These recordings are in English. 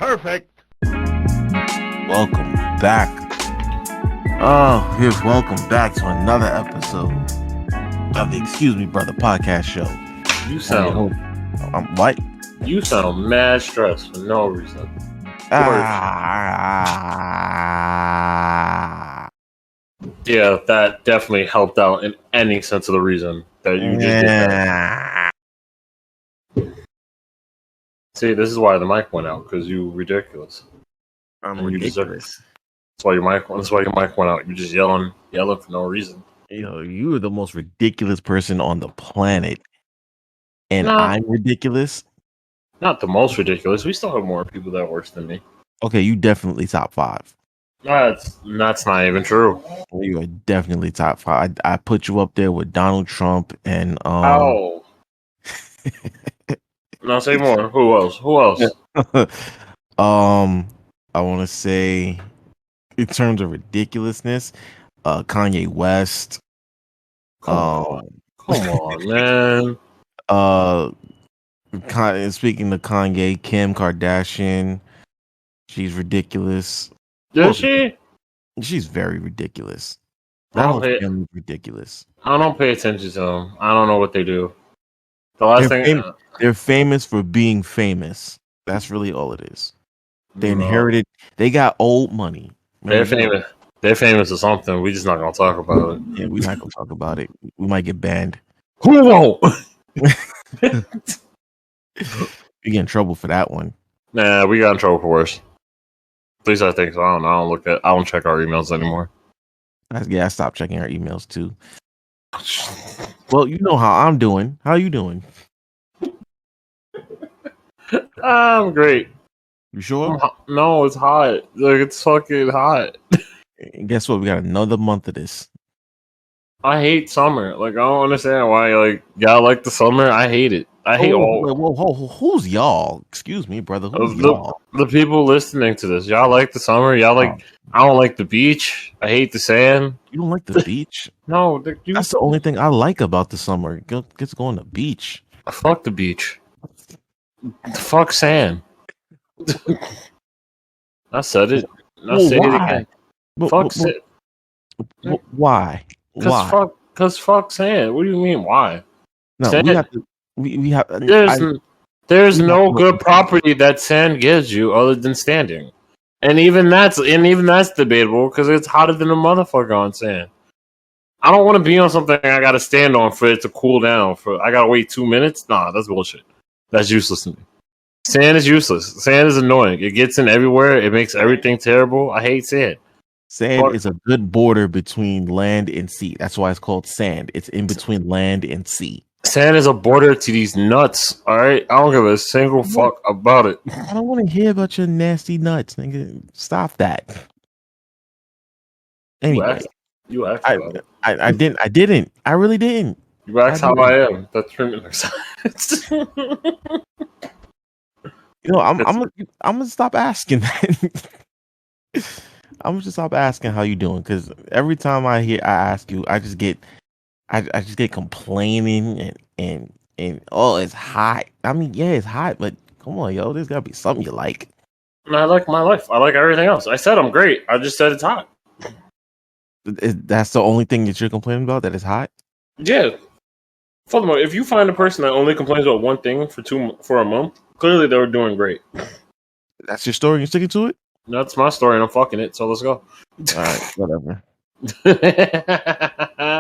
Perfect. Welcome back. Welcome back to another episode of the Excuse Me Brother podcast show. You sound what? You sound mad stressed for no reason. Yeah, that definitely helped out in any sense of the reason that you just did that. See, this is why the mic went out, because you ridiculous. I'm ridiculous. That's why your mic went out. You're just yelling for no reason. You are the most ridiculous person on the planet. And I'm ridiculous. Not the most ridiculous. We still have more people that are worse than me. Okay, you definitely top 5. That's not even true. You are definitely top 5. I put you up there with Donald Trump and Oh. No, say more. Who else? I want to say, in terms of ridiculousness, Kanye West. Come on, man. Speaking of Kanye, Kim Kardashian, she's ridiculous. Is she? She's very ridiculous. That whole family's ridiculous. I don't pay attention to them. I don't know what they do. The last they're famous for being famous. That's really all it is. They inherited. They got old money. They're famous. They're famous for something. We're just not gonna talk about it. Yeah, we're not gonna talk about it. We might get banned. Who won't? You get in trouble for that one. Nah, we got in trouble for worse. At least I think so. I don't know. I don't check our emails anymore. I stopped checking our emails too. Well, you know how I'm doing. How you doing? I'm great. You sure? No, it's hot. Like, it's fucking hot. And guess what? We got another month of this. I hate summer. Like, I don't understand why. Like, y'all like the summer. I hate it. I hate all. Whoa, who's y'all? Excuse me, brother. Who's y'all? The people listening to this. Y'all like the summer. Y'all like. I don't like the beach. I hate the sand. You don't like the beach? No, that's the only thing I like about the summer. Gets going to the beach. Fuck the beach. Fuck sand. I said it. I'll say it again. Fuck sand. Why? Because fuck sand. What do you mean? Why? No, sand, we have. There's no good property that sand gives you other than standing, and even that's debatable because it's hotter than a motherfucker on sand. I don't want to be on something I got to stand on for it to cool down. I got to wait 2 minutes. Nah, that's bullshit. That's useless to me. Sand is useless. Sand is annoying. It gets in everywhere. It makes everything terrible. I hate sand. Sand is a good border between land and sea. That's why it's called sand. It's in between land and sea. Sand is a border to these nuts. All right, I don't give a single fuck about it. I don't want to hear about your nasty nuts, nigga. Stop that. Anyway, you asked about it. I didn't. I really didn't. You asked how I am. That's pretty much. I'm gonna stop asking that. I'm gonna just stop asking how you doing, because every time I ask you, I just get complaining and oh, it's hot. I mean, yeah, it's hot, but come on, yo, there's gotta be something you like. I like my life. I like everything else. I said I'm great. I just said it's hot. That's the only thing that you're complaining about, that it's hot? Yeah. Furthermore, if you find a person that only complains about one thing for a month, clearly they were doing great. That's your story. You sticking to it? That's my story, and I'm fucking it. So let's go. All right, whatever.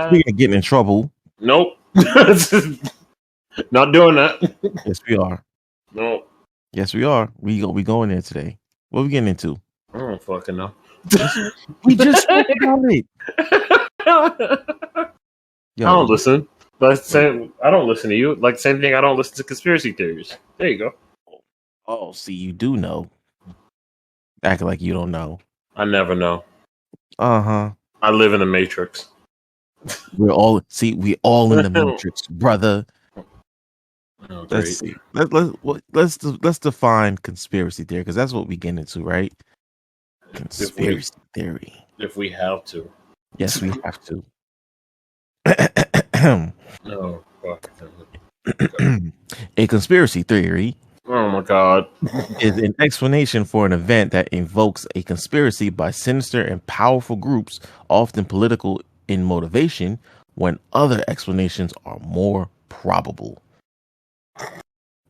Speaking of getting in trouble. Nope. Not doing that. Yes, we are. No. Yes, we are. We going there today. What are we getting into? I don't fucking know. We just spoke about it. Yo, I don't listen. I don't listen to you. Like, same thing. I don't listen to conspiracy theories. There you go. Oh, see, you do know. Act like you don't know. I never know. Uh-huh. I live in the Matrix. We all in the Matrix, brother. Oh, let's see. Let's define conspiracy theory, because that's what we get into, right? Conspiracy theory. If we have to. Yes, we have to. No, fuck. A conspiracy theory Oh my god. is an explanation for an event that invokes a conspiracy by sinister and powerful groups, often political in motivation, when other explanations are more probable.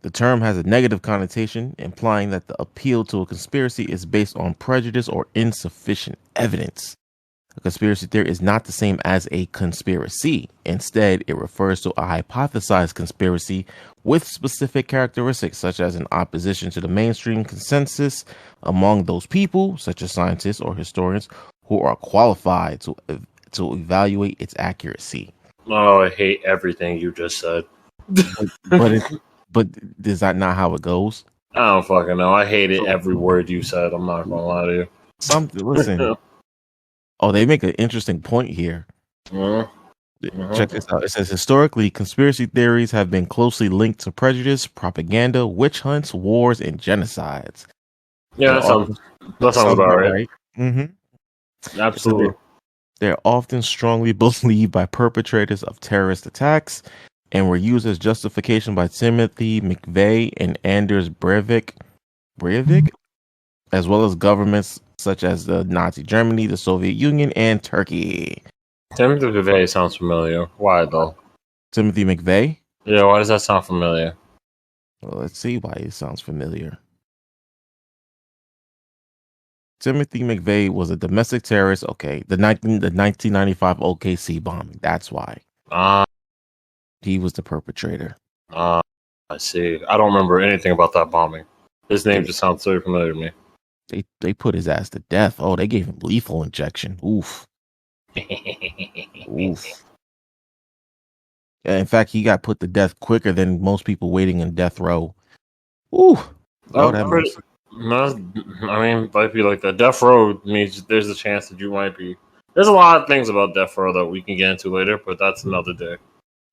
The term has a negative connotation, implying that the appeal to a conspiracy is based on prejudice or insufficient evidence. A conspiracy theory is not the same as a conspiracy. Instead, it refers to a hypothesized conspiracy with specific characteristics, such as an opposition to the mainstream consensus among those people, such as scientists or historians, who are qualified to evaluate its accuracy. Oh, I hate everything you just said. But is that not how it goes? I don't fucking know. I hated every word you said. I'm not gonna lie to you. Listen. Oh, they make an interesting point here. Mm-hmm. Check this out. It says historically, conspiracy theories have been closely linked to prejudice, propaganda, witch hunts, wars, and genocides. Yeah, that sounds about right. Mm-hmm. Absolutely. They're often strongly believed by perpetrators of terrorist attacks and were used as justification by Timothy McVeigh and Anders Breivik, as well as governments such as the Nazi Germany, the Soviet Union, and Turkey. Timothy McVeigh sounds familiar. Why though? Timothy McVeigh? Yeah, why does that sound familiar? Well, let's see why it sounds familiar. Timothy McVeigh was a domestic terrorist. Okay, the 1995 OKC bombing. That's why. He was the perpetrator. I see. I don't remember anything about that bombing. His name just sounds so familiar to me. They put his ass to death. Oh, they gave him lethal injection. Oof. Oof. In fact, he got put to death quicker than most people waiting in death row. Ooh. I mean, might be like that. Death row means there's a chance that you might be. There's a lot of things about death row that we can get into later, but that's another day.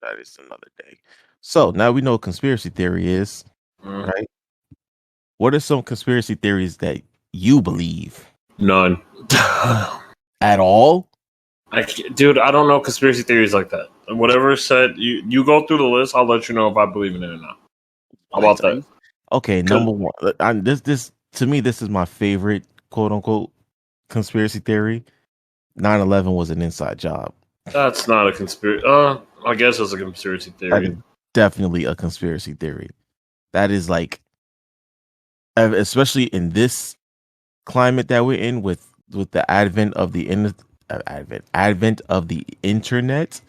That is another day. So now we know what conspiracy theory is, right? What are some conspiracy theories that you believe? None. At all? Dude, I don't know conspiracy theories like that. Whatever said, you go through the list. I'll let you know if I believe in it or not. How about that? Okay, number one. This to me, this is my favorite quote unquote conspiracy theory. 9/11 was an inside job. That's not a conspiracy. I guess it's a conspiracy theory. That is definitely a conspiracy theory. That is like, especially in this climate that we're in, with the advent of the internet,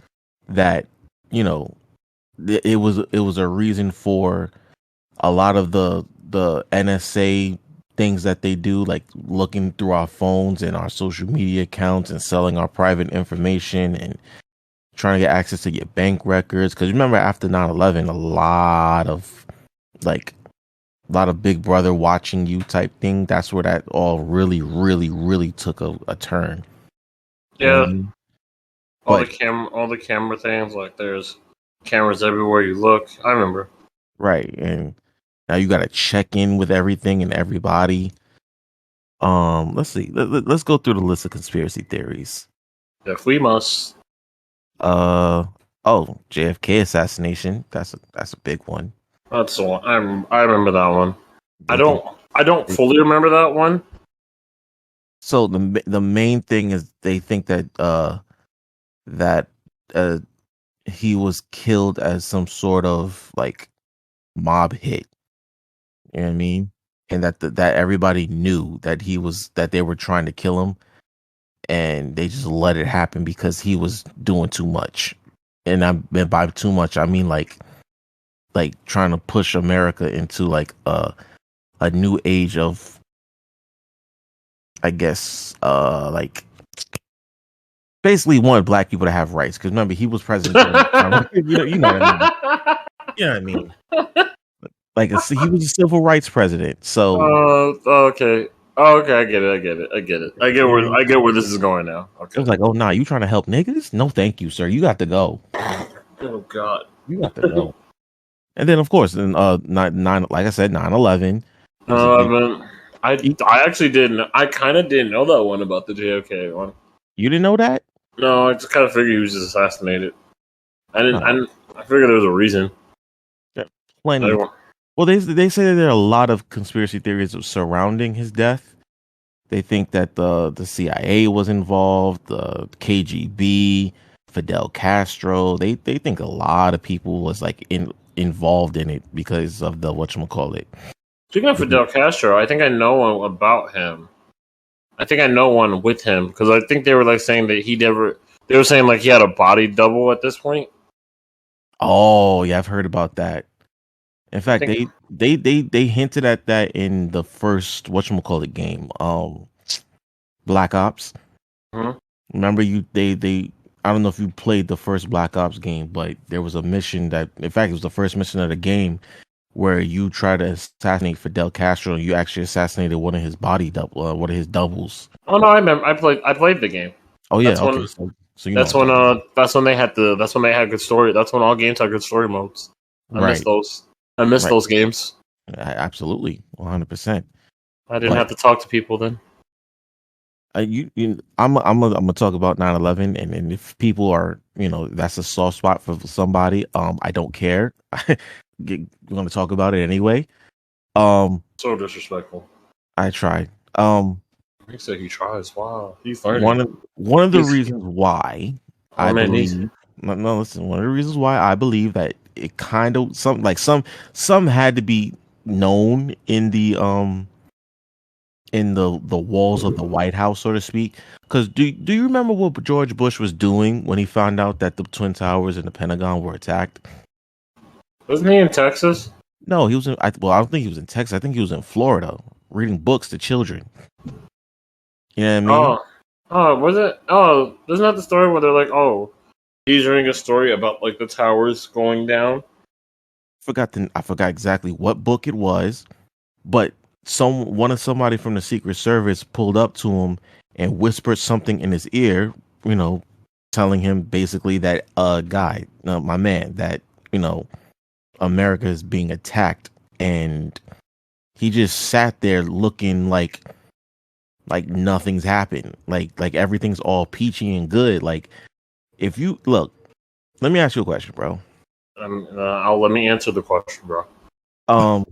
that it was a reason for a lot of the NSA things that they do, like looking through our phones and our social media accounts and selling our private information and trying to get access to your bank records. Because remember, after 9/11, a lot of Big Brother watching you type thing. That's where that all really, really, really took a turn. Yeah. All the camera things, like there's cameras everywhere you look. I remember. Right, and now you got to check in with everything and everybody. Let's see. Let's go through the list of conspiracy theories. If we must. JFK assassination. That's a big one. That's the one. I remember that one. I don't fully remember that one. So the main thing is they think that he was killed as some sort of like mob hit. You know what I mean? And that everybody knew that they were trying to kill him, and they just let it happen because he was doing too much. And by too much, I mean like trying to push America into like a new age of, I guess, like basically wanted black people to have rights. Because remember, he was president. You know what I mean? You know what I mean? Like he was a civil rights president. So okay. Oh, okay, I get it. I get where this is going now. Okay. It was like, oh nah, you trying to help niggas? No, thank you, sir. You got to go. Oh God, you got to go. And then of course, like I said, 9/11. I actually didn't. I kind of didn't know that one about the JFK one. You didn't know that? No, I just kind of figured he was just assassinated. I figured there was a reason. Yeah, plenty. Well, they say that there are a lot of conspiracy theories surrounding his death. They think that the CIA was involved, the KGB, Fidel Castro. They think a lot of people was like involved in it because of the whatchamacallit. Speaking of Fidel Castro, I think I know one about him. I think I know one with him because I think they were like saying that he never. They were saying like he had a body double at this point. Oh yeah, I've heard about that. In fact, think, they hinted at that in the first whatchamacallit game, Black Ops. Mhm. Remember they I don't know if you played the first Black Ops game, but there was a mission that, in fact, it was the first mission of the game where you try to assassinate Fidel Castro and you actually assassinated one of his one of his doubles. Oh no, I remember. I played the game. Oh yeah, That's okay. when. So you know what I'm talking about. That's when they had the. That's when they had good story. That's when all games had good story modes. I miss Right, those. I miss right. those games. Absolutely, 100%. I didn't But have to talk to people then. I'm gonna talk about 9/11, and then if people are, that's a soft spot for somebody, I don't care. We're gonna talk about it anyway. So disrespectful. I tried. He said he tries. Wow, he's one learning. of one of the He's reasons why oh I man, he's believe no, listen, one of the reasons why I believe that it kind of some had to be known in the walls of the White House, so to speak. Because do you remember what George Bush was doing when he found out that the Twin Towers and the Pentagon were attacked? wasn't he in Texas? No, he was in. Well, I don't think he was in Texas. I think he was in Florida reading books to children. You know what I mean? Was it? Oh, isn't that the story where they're like, oh, he's reading a story about like the towers going down? I forgot exactly what book it was, but somebody from the Secret Service pulled up to him and whispered something in his ear, telling him basically that guy, my man, that America is being attacked, and he just sat there looking like nothing's happened, like everything's all peachy and good. Like, if you look, let me ask you a question, bro. I'll let me answer the question, bro.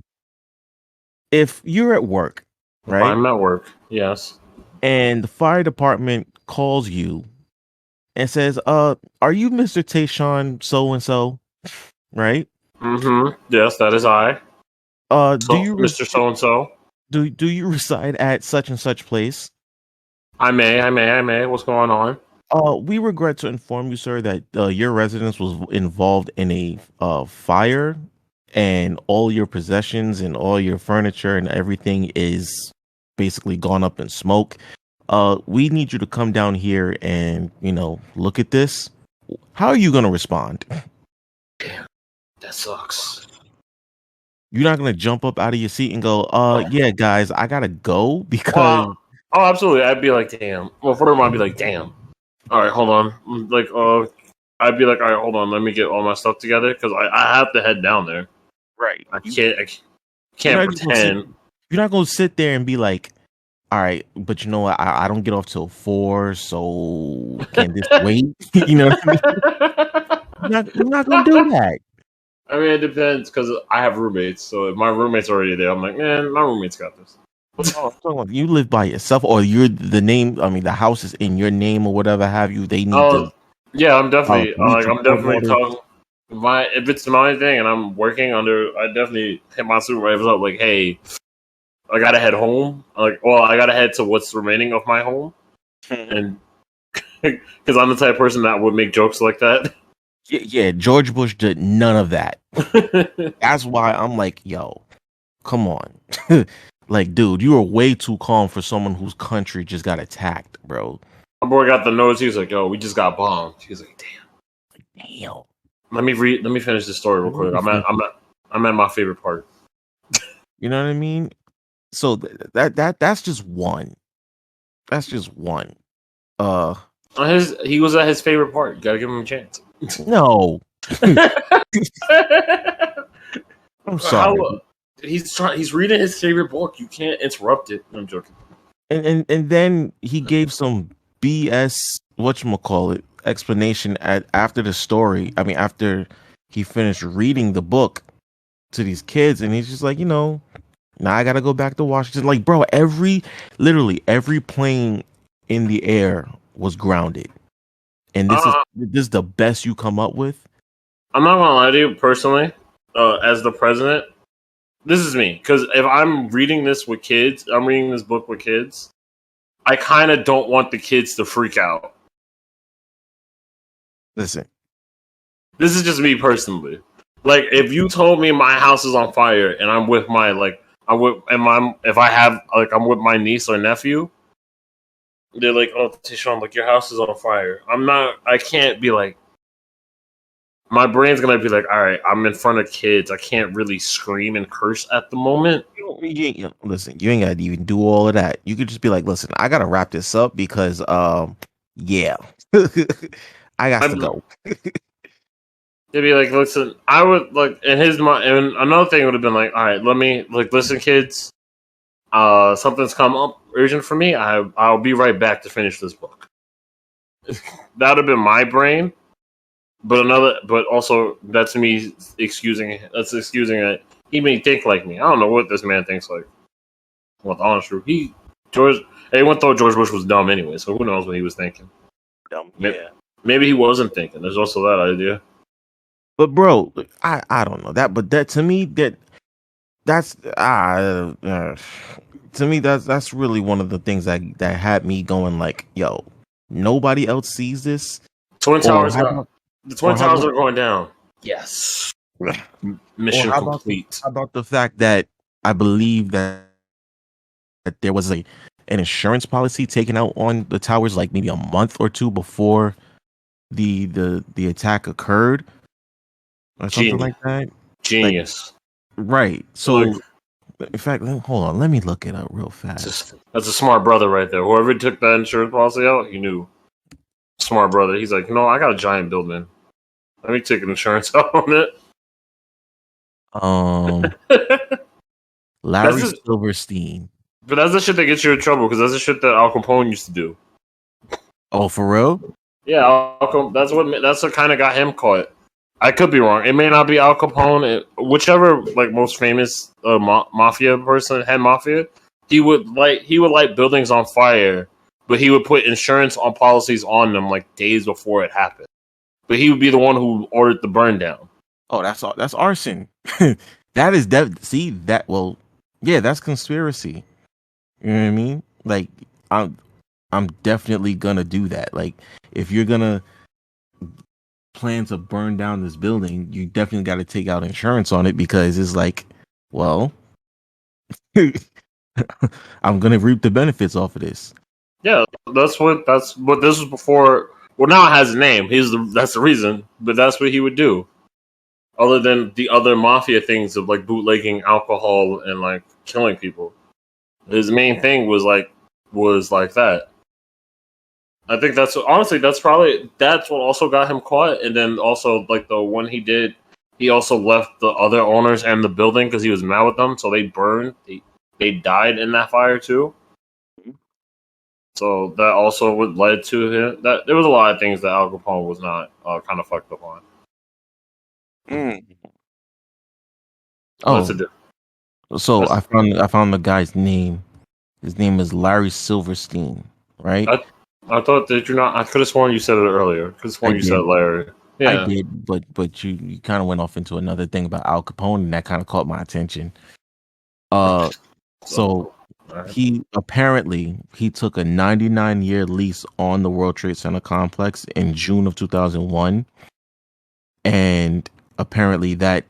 If you're at work, If right, I'm at work, yes. and the fire department calls you and says, are you Mr. Tayshawn so and so?" Right? Mm-hmm. Yes, that is I. Do So, you Mr. So and so. do you reside at such and such place? I may. What's going on? We regret to inform you, sir, that your residence was involved in a fire, and all your possessions and all your furniture and everything is basically gone up in smoke. We need you to come down here and look at this. How are you going to respond? Damn, that sucks. You're not going to jump up out of your seat and go, yeah, guys, I gotta go because Oh, absolutely. I'd be like, damn. Well, for them, I'd be like, damn. All right, hold on. Like, I'd be like, all right, hold on. Let me get all my stuff together because I have to head down there. right. I can't pretend. You're not going to sit there and be like, all right, but you know what? I don't get off till 4, so can this wait? You know what I mean? You're not going to do that. I mean, it depends because I have roommates. So if my roommate's already there, I'm like, man, my roommate's got this. No, I'm talking about you live by yourself, or you're the name. I mean, the house is in your name, or whatever have you. They need to. Yeah, I'm definitely I'm definitely order. talking. If it's my thing and I'm working under, I definitely hit my supervisor up like, hey, I gotta head home. I gotta head to what's remaining of my home, and because I'm the type of person that would make jokes like that. Yeah, George Bush did none of that. That's why I'm like, yo, come on. Like, dude, you are way too calm for someone whose country just got attacked, bro. My boy got the notice. He was like, "Yo, we just got bombed." He was like, Damn. Let me finish this story real quick. I'm at my favorite part. You know what I mean? So that's just one. That's just one. He was at his favorite part. You gotta give him a chance. No. I'm sorry. He's reading his favorite book. You can't interrupt it. I'm joking. And then he gave some BS whatchamacallit explanation after the story. I mean, after he finished reading the book, to these kids, and he's just like, now I gotta go back to Washington. Like, bro, literally every plane in the air was grounded, and this is the best you come up with. I'm not gonna lie to you personally. As the president, this is me, because if I'm reading this with kids, I'm reading this book with kids. I kind of don't want the kids to freak out. Listen, this is just me personally. Like, if you told me my house is on fire and I'm with my I'm with my niece or nephew, they're like, "Oh, Tishon, like your house is on fire." I can't be like. My brain's gonna be like, all right, I'm in front of kids. I can't really scream and curse at the moment. Listen, you ain't gotta even do all of that. You could just be like, listen, I gotta wrap this up because, yeah, I got to go. They'd be like, listen, I would like in his mind, and another thing would have been like, all right, let me listen, kids. Something's come up urgent for me. I'll be right back to finish this book. That would have been my brain. But also that's me excusing it. He may think like me. I don't know what this man thinks like. Well, the honest truth, everyone thought George Bush was dumb anyway, so who knows what he was thinking. Dumb, yeah. Maybe he wasn't thinking. There's also that idea. But bro, I don't know that, but that to me that's to me that's really one of the things that had me going like, yo, nobody else sees this. Twin Towers. The Twin Towers are going down. Yes. Mission complete. How about the fact that I believe that there was an insurance policy taken out on the towers like maybe a month or two before the attack occurred or something like that? Genius. Right. So, in fact, hold on. Let me look it up real fast. That's a smart brother right there. Whoever took that insurance policy out, he knew. Smart brother. He's like, I got a giant building. Let me take an insurance out on it. Larry Silverstein. But that's the shit that gets you in trouble because that's the shit that Al Capone used to do. Oh, for real? Yeah, that's what kind of got him caught. I could be wrong. It may not be Al Capone. Whichever most famous mafia person, head mafia, he would light buildings on fire. But he would put insurance on policies on them days before it happened. But he would be the one who ordered the burn down. Oh, that's arson. That is that's conspiracy. You know what I mean? Like, I'm definitely gonna do that. Like, if you're gonna plan to burn down this building, you definitely got to take out insurance on it because it's like, well, I'm gonna reap the benefits off of this. Yeah, that's what this was before. Well, now it has a name. That's the reason, but that's what he would do. Other than the other mafia things of bootlegging alcohol and killing people, his main thing was that. I think that's what also got him caught. And then also the one he did, he also left the other owners and the building because he was mad with them, so they burned. They died in that fire too. So that also led to him. That there was a lot of things that Al Capone was not kind of fucked up on. Oh, so I found the guy's name. His name is Larry Silverstein, right? I thought that you're not. I could have sworn you said it earlier. I could have sworn you said Larry. Yeah, I did, but you kind of went off into another thing about Al Capone, and that kind of caught my attention. So. He took a 99-year lease on the World Trade Center complex in June of 2001, and apparently that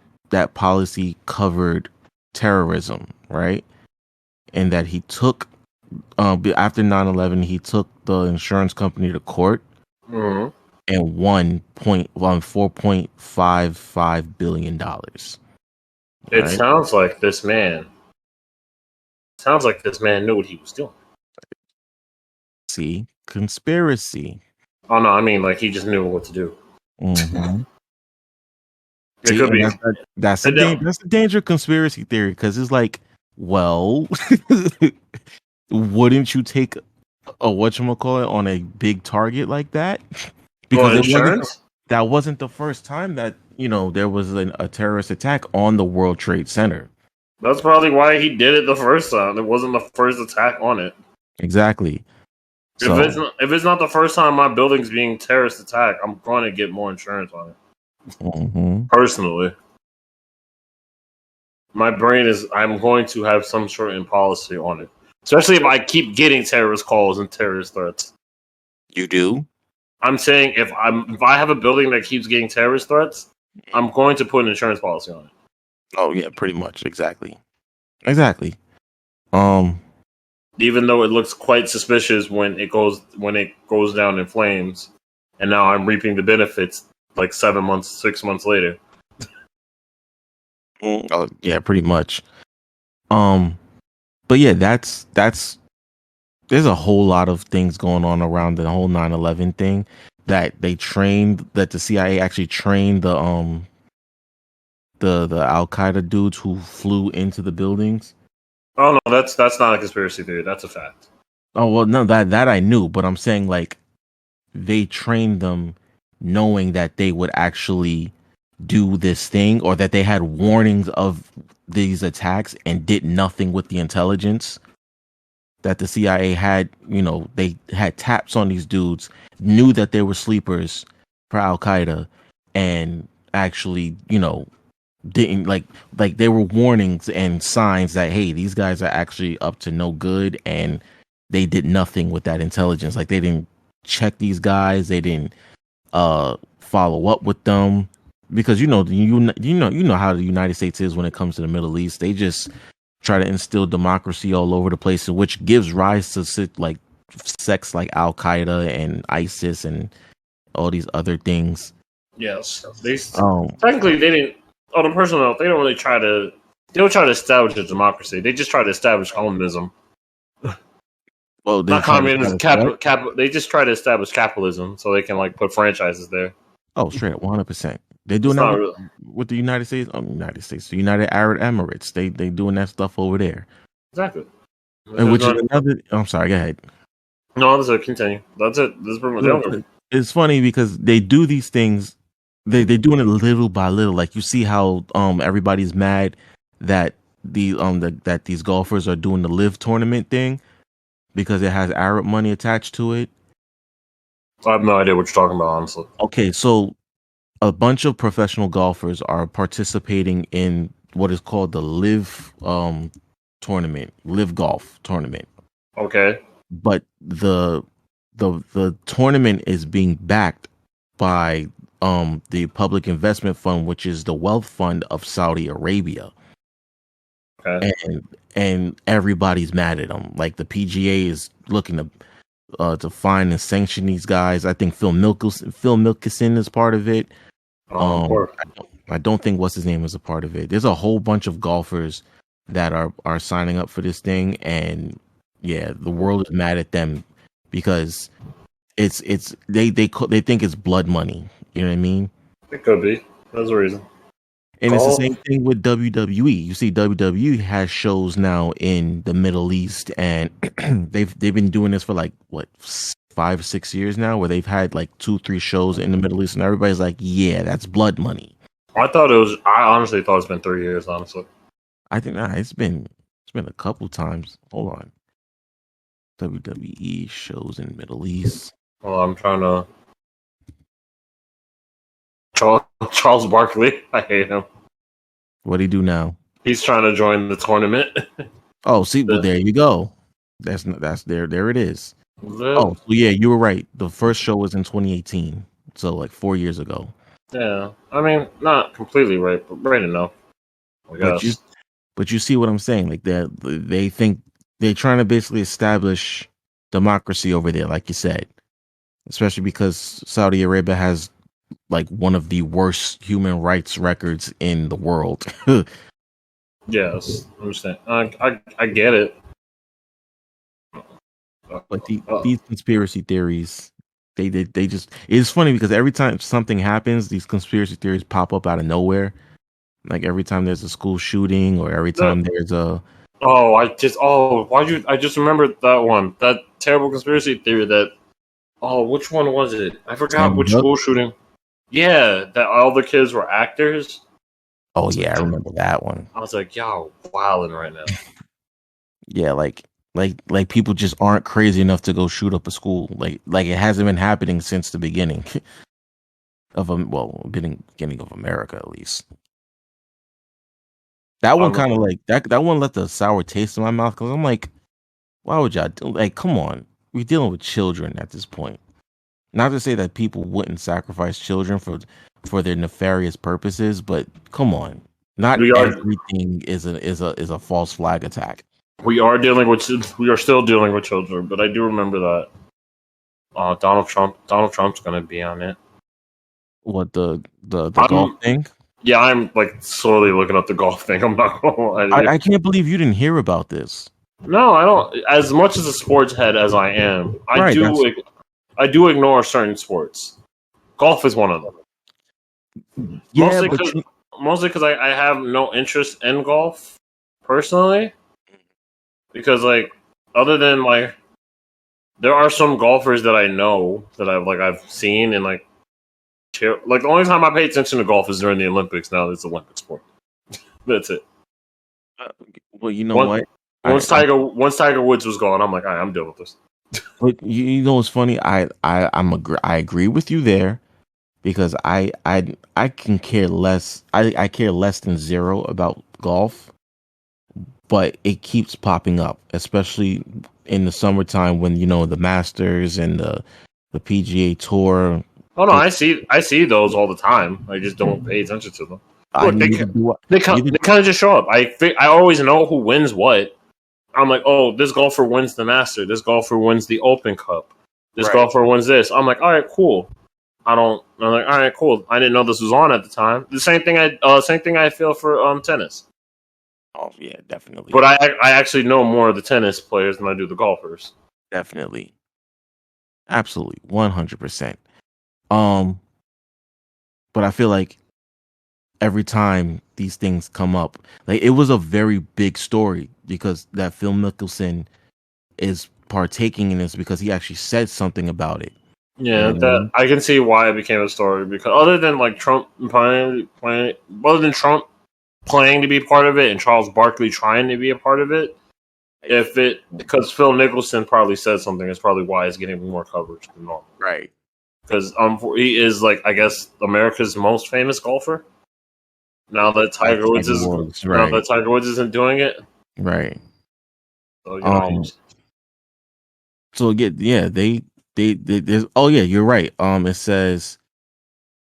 policy covered terrorism, right? And that he took after 9/11, he took the insurance company to court and won $4.55 billion. It sounds like this man. Sounds like this man knew what he was doing. See, conspiracy. Oh no, I mean he just knew what to do. Mm-hmm. It could be. That's the danger of conspiracy theory because it's like, well, wouldn't you take a whatchamacallit on a big target like that? Because that wasn't the first time that there was a terrorist attack on the World Trade Center. That's probably why he did it the first time. It wasn't the first attack on it. Exactly. So If it's not the first time my building's being terrorist attacked, I'm going to get more insurance on it. Personally, my brain is. I'm going to have some sort of policy on it, especially if I keep getting terrorist calls and terrorist threats. You do? I'm saying if I have a building that keeps getting terrorist threats, I'm going to put an insurance policy on it. Oh yeah, pretty much. Exactly. Even though it looks quite suspicious when it goes down in flames, and now I'm reaping the benefits like 6 months later. Oh, yeah, pretty much. But yeah, that's there's a whole lot of things going on around the whole 9/11 thing that the CIA actually trained the Al Qaeda dudes who flew into the buildings. Oh no, that's not a conspiracy theory. That's a fact. Oh well, no, that I knew, but I'm saying like they trained them knowing that they would actually do this thing, or that they had warnings of these attacks and did nothing with the intelligence. That the CIA had, they had taps on these dudes, knew that they were sleepers for Al Qaeda, and actually, didn't like they were warnings and signs that, hey, these guys are actually up to no good, and they did nothing with that intelligence. Like they didn't check these guys, they didn't follow up with them, because you know how the United States is when it comes to the Middle East. They just try to instill democracy all over the place, which gives rise to sects like Al Qaeda and ISIS and all these other things. Yes, technically they didn't. On a personal note, they don't try to establish a democracy. They just try to establish communism. Well, not communism, they just try to establish capitalism so they can put franchises there. Oh, straight up, 100%. They're doing that with the United States. The United Arab Emirates. They doing that stuff over there. Exactly. And which is another. I'm sorry. Go ahead. No, that's it. Continue. That's it. This is pretty much it. It's funny because they do these things. They're doing it little by little. Like you see how everybody's mad that that these golfers are doing the live tournament thing because it has Arab money attached to it. I have no idea what you're talking about, honestly. Okay, so a bunch of professional golfers are participating in what is called the live tournament, live golf tournament. Okay. But the tournament is being backed by the Public Investment Fund, which is the wealth fund of Saudi Arabia. Okay. And everybody's mad at them. Like the PGA is looking to find and sanction these guys. I think Phil Mickelson is part of it. I don't think what's his name is a part of it. There's a whole bunch of golfers that are signing up for this thing, and yeah, the world is mad at them because they think it's blood money. You know what I mean? It could be. There's a reason. And it's the same thing with WWE. You see, WWE has shows now in the Middle East, and they've been doing this for 5 or 6 years now, where they've had 2-3 shows in the Middle East, and everybody's like, "Yeah, that's blood money." I honestly thought it's been 3 years. Honestly, I think it's been a couple times. Hold on, WWE shows in Middle East. Well, I'm trying to. Charles Barkley, I hate him. What'd he do now? He's trying to join the tournament. Oh, see, well, there you go. That's there it is. Oh, yeah, you were right. The first show was in 2018, so 4 years ago. Yeah, I mean, not completely right, but right enough. But you see what I'm saying? They think they're trying to basically establish democracy over there, like you said, especially because Saudi Arabia has one of the worst human rights records in the world. Yes, I understand. I get it. But these conspiracy theories, they just, it's funny because every time something happens, these conspiracy theories pop up out of nowhere. Like every time there's a school shooting, or every time there's a. I just remembered that terrible conspiracy theory which one was it? I forgot which school shooting. Yeah, that all the kids were actors. Oh yeah, I remember that one. I was like, y'all wilding right now. Yeah, like people just aren't crazy enough to go shoot up a school. Like it hasn't been happening since the beginning of beginning of America at least. That one kind of like that one left a sour taste in my mouth because I'm like, why would y'all do, like? Come on, we're dealing with children at this point. Not to say that people wouldn't sacrifice children for their nefarious purposes, but come on, not everything is a false flag attack. We are still dealing with children, but I do remember that Donald Trump's going to be on it. What the golf thing? Yeah, I'm like slowly looking up the golf thing. I'm not gonna lie. I can't believe you didn't hear about this. No, I don't. As much as a sports head as I am, I do ignore certain sports. Golf is one of them. Yeah, mostly because I have no interest in golf personally. Because like, other than like, there are some golfers that I know that I've seen and like the only time I pay attention to golf is during the Olympics. Now it's an Olympic sport. That's it. Well, you know what? Once Tiger Woods was gone, I'm like, all right, I'm done with this. But you know what's funny? I agree with you there because I can care less. I care less than zero about golf, but it keeps popping up, especially in the summertime when the Masters and the PGA Tour. Oh no, I see those all the time. I just don't pay attention to them. Look, they kind of just show up. I always know who wins what. I'm like, oh, this golfer wins the Master. This golfer wins the Open Cup. This golfer wins this. I'm like, all right, cool. I'm like, all right, cool. I didn't know this was on at the time. The same thing I feel for tennis. Oh yeah, definitely. But I actually know more of the tennis players than I do the golfers. Definitely, absolutely, 100%. But I feel like every time these things come up, like it was a very big story because that Phil Mickelson is partaking in this because he actually said something about it. Yeah, that I can see why it became a story because other than like Trump playing to be part of it and Charles Barkley trying to be a part of it, because Phil Mickelson probably said something, it's probably why it's getting more coverage than normal. Right. Because he is like I guess America's most famous golfer. Now that Tiger Woods isn't doing it, right? So they there's you're right. It says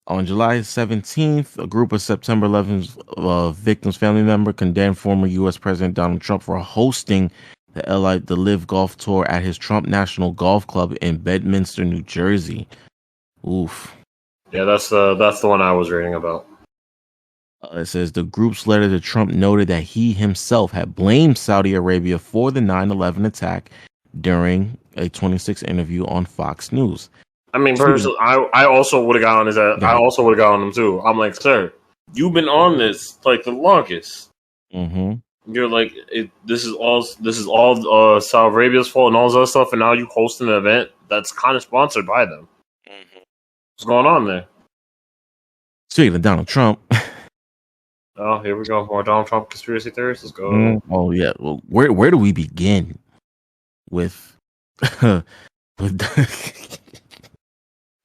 on July 17th, a group of September 11th victims' family member condemned former U.S. President Donald Trump for hosting the Live Golf Tour at his Trump National Golf Club in Bedminster, New Jersey. Oof. Yeah, that's the one I was reading about. It says the group's letter to Trump noted that he himself had blamed Saudi Arabia for the 9/11 attack during a 26 interview on Fox News. I mean, personally, I also would have got on his ass. I also would have got on him too. I'm like, sir, you've been on this like the longest. Mm-hmm. You're like, this is all Saudi Arabia's fault and all this other stuff, and now you hosting an event that's kind of sponsored by them. Mm-hmm. What's going on there? Speaking of Donald Trump. Oh, here we go. More Donald Trump conspiracy theories. Let's go. Oh yeah. Well, where do we begin with? I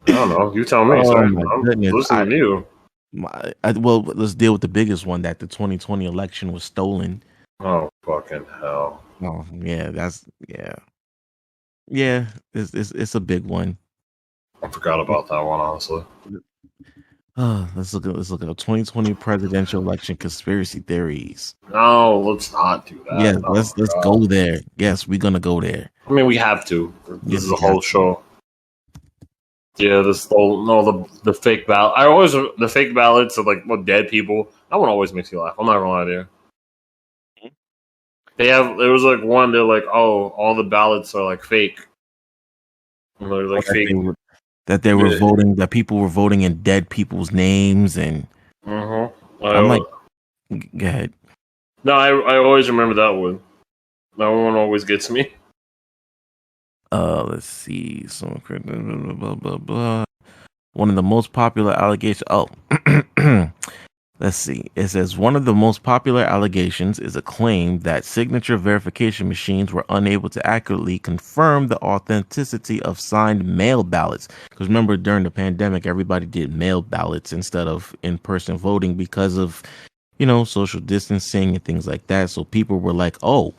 don't know. You tell me. Oh, I'm listening to you. Well, let's deal with the biggest one, that the 2020 election was stolen. Oh fucking hell! Oh yeah, yeah. It's a big one. I forgot about that one, honestly. Let's look at the 2020 presidential election conspiracy theories. No, let's not do that. Yeah, let's go there. Yes, we're gonna go there. I mean, we have to. This is a whole show. Yeah, the fake ballot. The fake ballots of like dead people. That one always makes me laugh. I'm not gonna lie to you. There was like one. They're like, oh, all the ballots are like fake. And they're like fake. That they were voting, that people were voting in dead people's names, and I'm like, go ahead. No, I always remember that one. That one always gets me. Let's see. Blah, blah, blah. one of the most popular allegations. Oh, let's see. It says one of the most popular allegations is a claim that signature verification machines were unable to accurately confirm the authenticity of signed mail ballots. Because remember, during the pandemic, everybody did mail ballots instead of in-person voting because of, social distancing and things like that. So people were like, oh,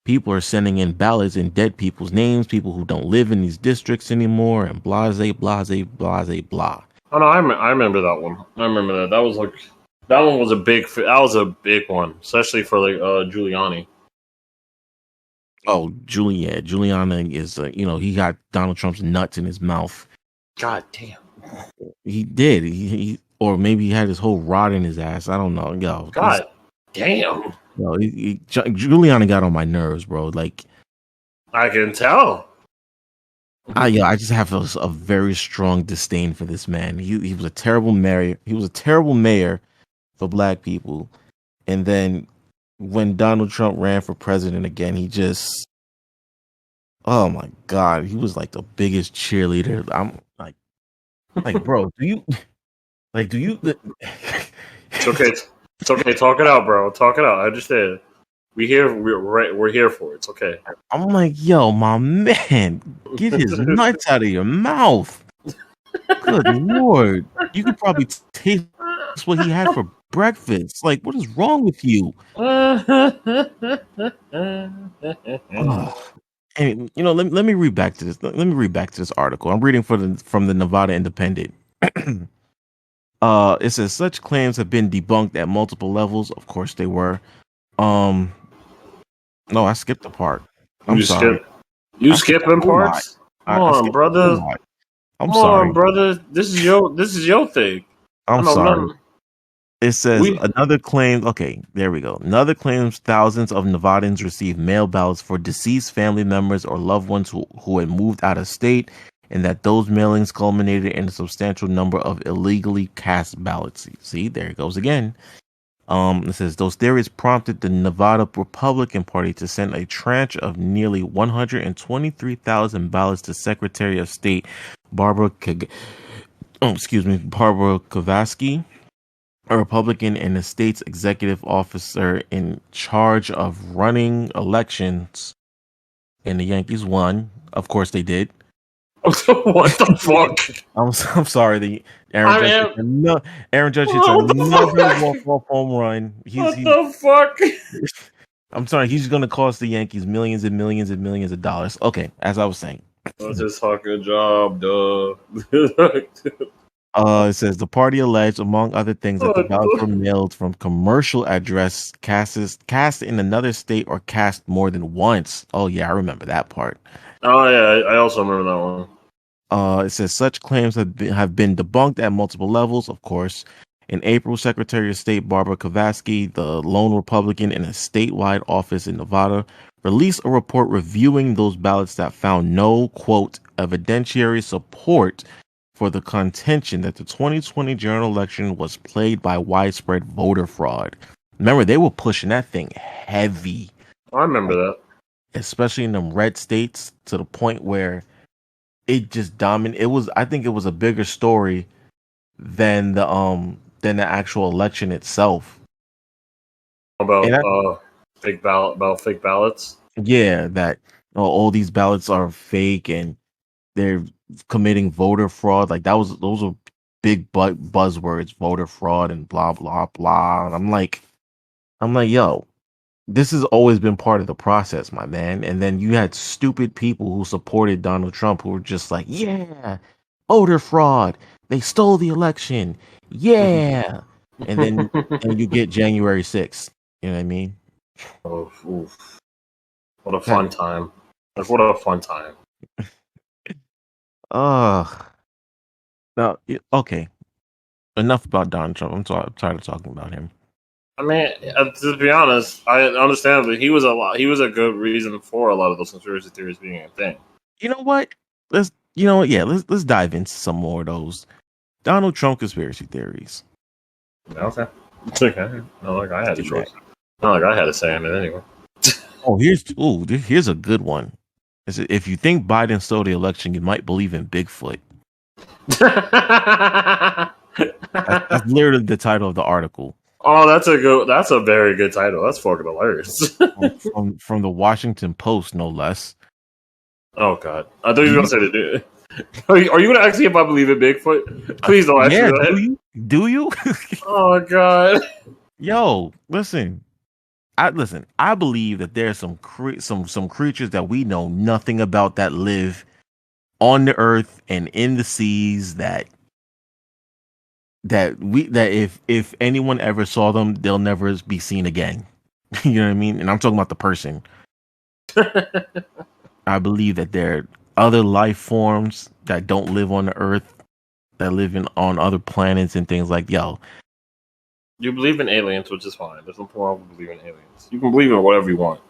people are sending in ballots in dead people's names, people who don't live in these districts anymore, and blase, blase, blase, blah. Oh no, I remember that one. I remember that. That one was a big one, especially for Giuliani. Oh, Giuliani is, he got Donald Trump's nuts in his mouth. God damn. He did. Or maybe he had his whole rod in his ass. I don't know. Yo, God damn. Giuliani got on my nerves, bro. Like, I can tell. I just have a very strong disdain for this man. He was a terrible mayor. He was a terrible mayor for black people. And then when Donald Trump ran for president again, he just, oh my God, he was like the biggest cheerleader. I'm like, bro, do you? It's okay. It's okay. Talk it out, bro. Talk it out. I understand. We're here for it. It's okay. I'm like, yo, my man, get his nuts out of your mouth. Good Lord. You could probably taste what he had for breakfast. Like, what is wrong with you? And let me read back to this. Let me read back to this article. I'm reading from the Nevada Independent. It says such claims have been debunked at multiple levels. Of course they were. No, I skipped the part. I'm sorry. You skipping parts? Come on, brother. I'm sorry, brother. This is your thing. I'm sorry. It says another claim. Okay, there we go. Another claims thousands of Nevadans received mail ballots for deceased family members or loved ones who had moved out of state, and that those mailings culminated in a substantial number of illegally cast ballots. See, there it goes again. It says those theories prompted the Nevada Republican Party to send a tranche of nearly 123,000 ballots to Secretary of State Barbara Kavasky, a Republican and the state's executive officer in charge of running elections. And the Yankees won. Of course, they did. What the fuck? I'm sorry. Aaron Judge hits another walk-off home run. What the fuck? I'm sorry. He's going to cost the Yankees millions and millions and millions of dollars. Okay, as I was saying. That's his fucking job, duh. It says the party alleged, among other things, that the ballots were mailed from commercial address cast in another state or cast more than once. Oh yeah, I remember that part. Oh yeah, I also remember that one. It says such claims have been debunked at multiple levels, of course. In April, Secretary of State Barbara Kavasky, the lone Republican in a statewide office in Nevada, released a report reviewing those ballots that found no, quote, evidentiary support for the contention that the 2020 general election was plagued by widespread voter fraud. Remember, they were pushing that thing heavy. I remember that. Especially in them red states, to the point where it just dominated. I think it was a bigger story than the actual election itself. About fake ballots. Yeah, that all these ballots are fake and they're committing voter fraud. Like those are big buzzwords, voter fraud and blah blah blah. And I'm like, yo, this has always been part of the process, my man. And then you had stupid people who supported Donald Trump who were just like, yeah, voter fraud. They stole the election. Yeah. And then and you get January 6th. You know what I mean? Oh, oof. What a fun time. What a fun time. Now, okay. Enough about Donald Trump. I'm tired of talking about him. I mean, to be honest, I understand, but he was a good reason for a lot of those conspiracy theories being a thing. You know what? Let's dive into some more of those Donald Trump conspiracy theories. Okay. It's okay. Not like I had a choice. Not like I had a say in it anyway. Here's a good one. If you think Biden stole the election, you might believe in Bigfoot. That's literally the title of the article. Oh, that's a very good title. That's fucking hilarious. from the Washington Post, no less. Oh god, I thought you were gonna say the. Are you gonna ask me if I believe in Bigfoot? Please don't ask me Yeah, that. do you? Do you? Oh god. Yo, listen. I believe that there's some some creatures that we know nothing about that live on the earth and in the seas that if anyone ever saw them, they'll never be seen again. You know what I mean? And I'm talking about the person. I believe that there are other life forms that don't live on the earth, that live on other planets and things like yo. You believe in aliens, which is fine. There's no problem with believing in aliens. You can believe in whatever you want.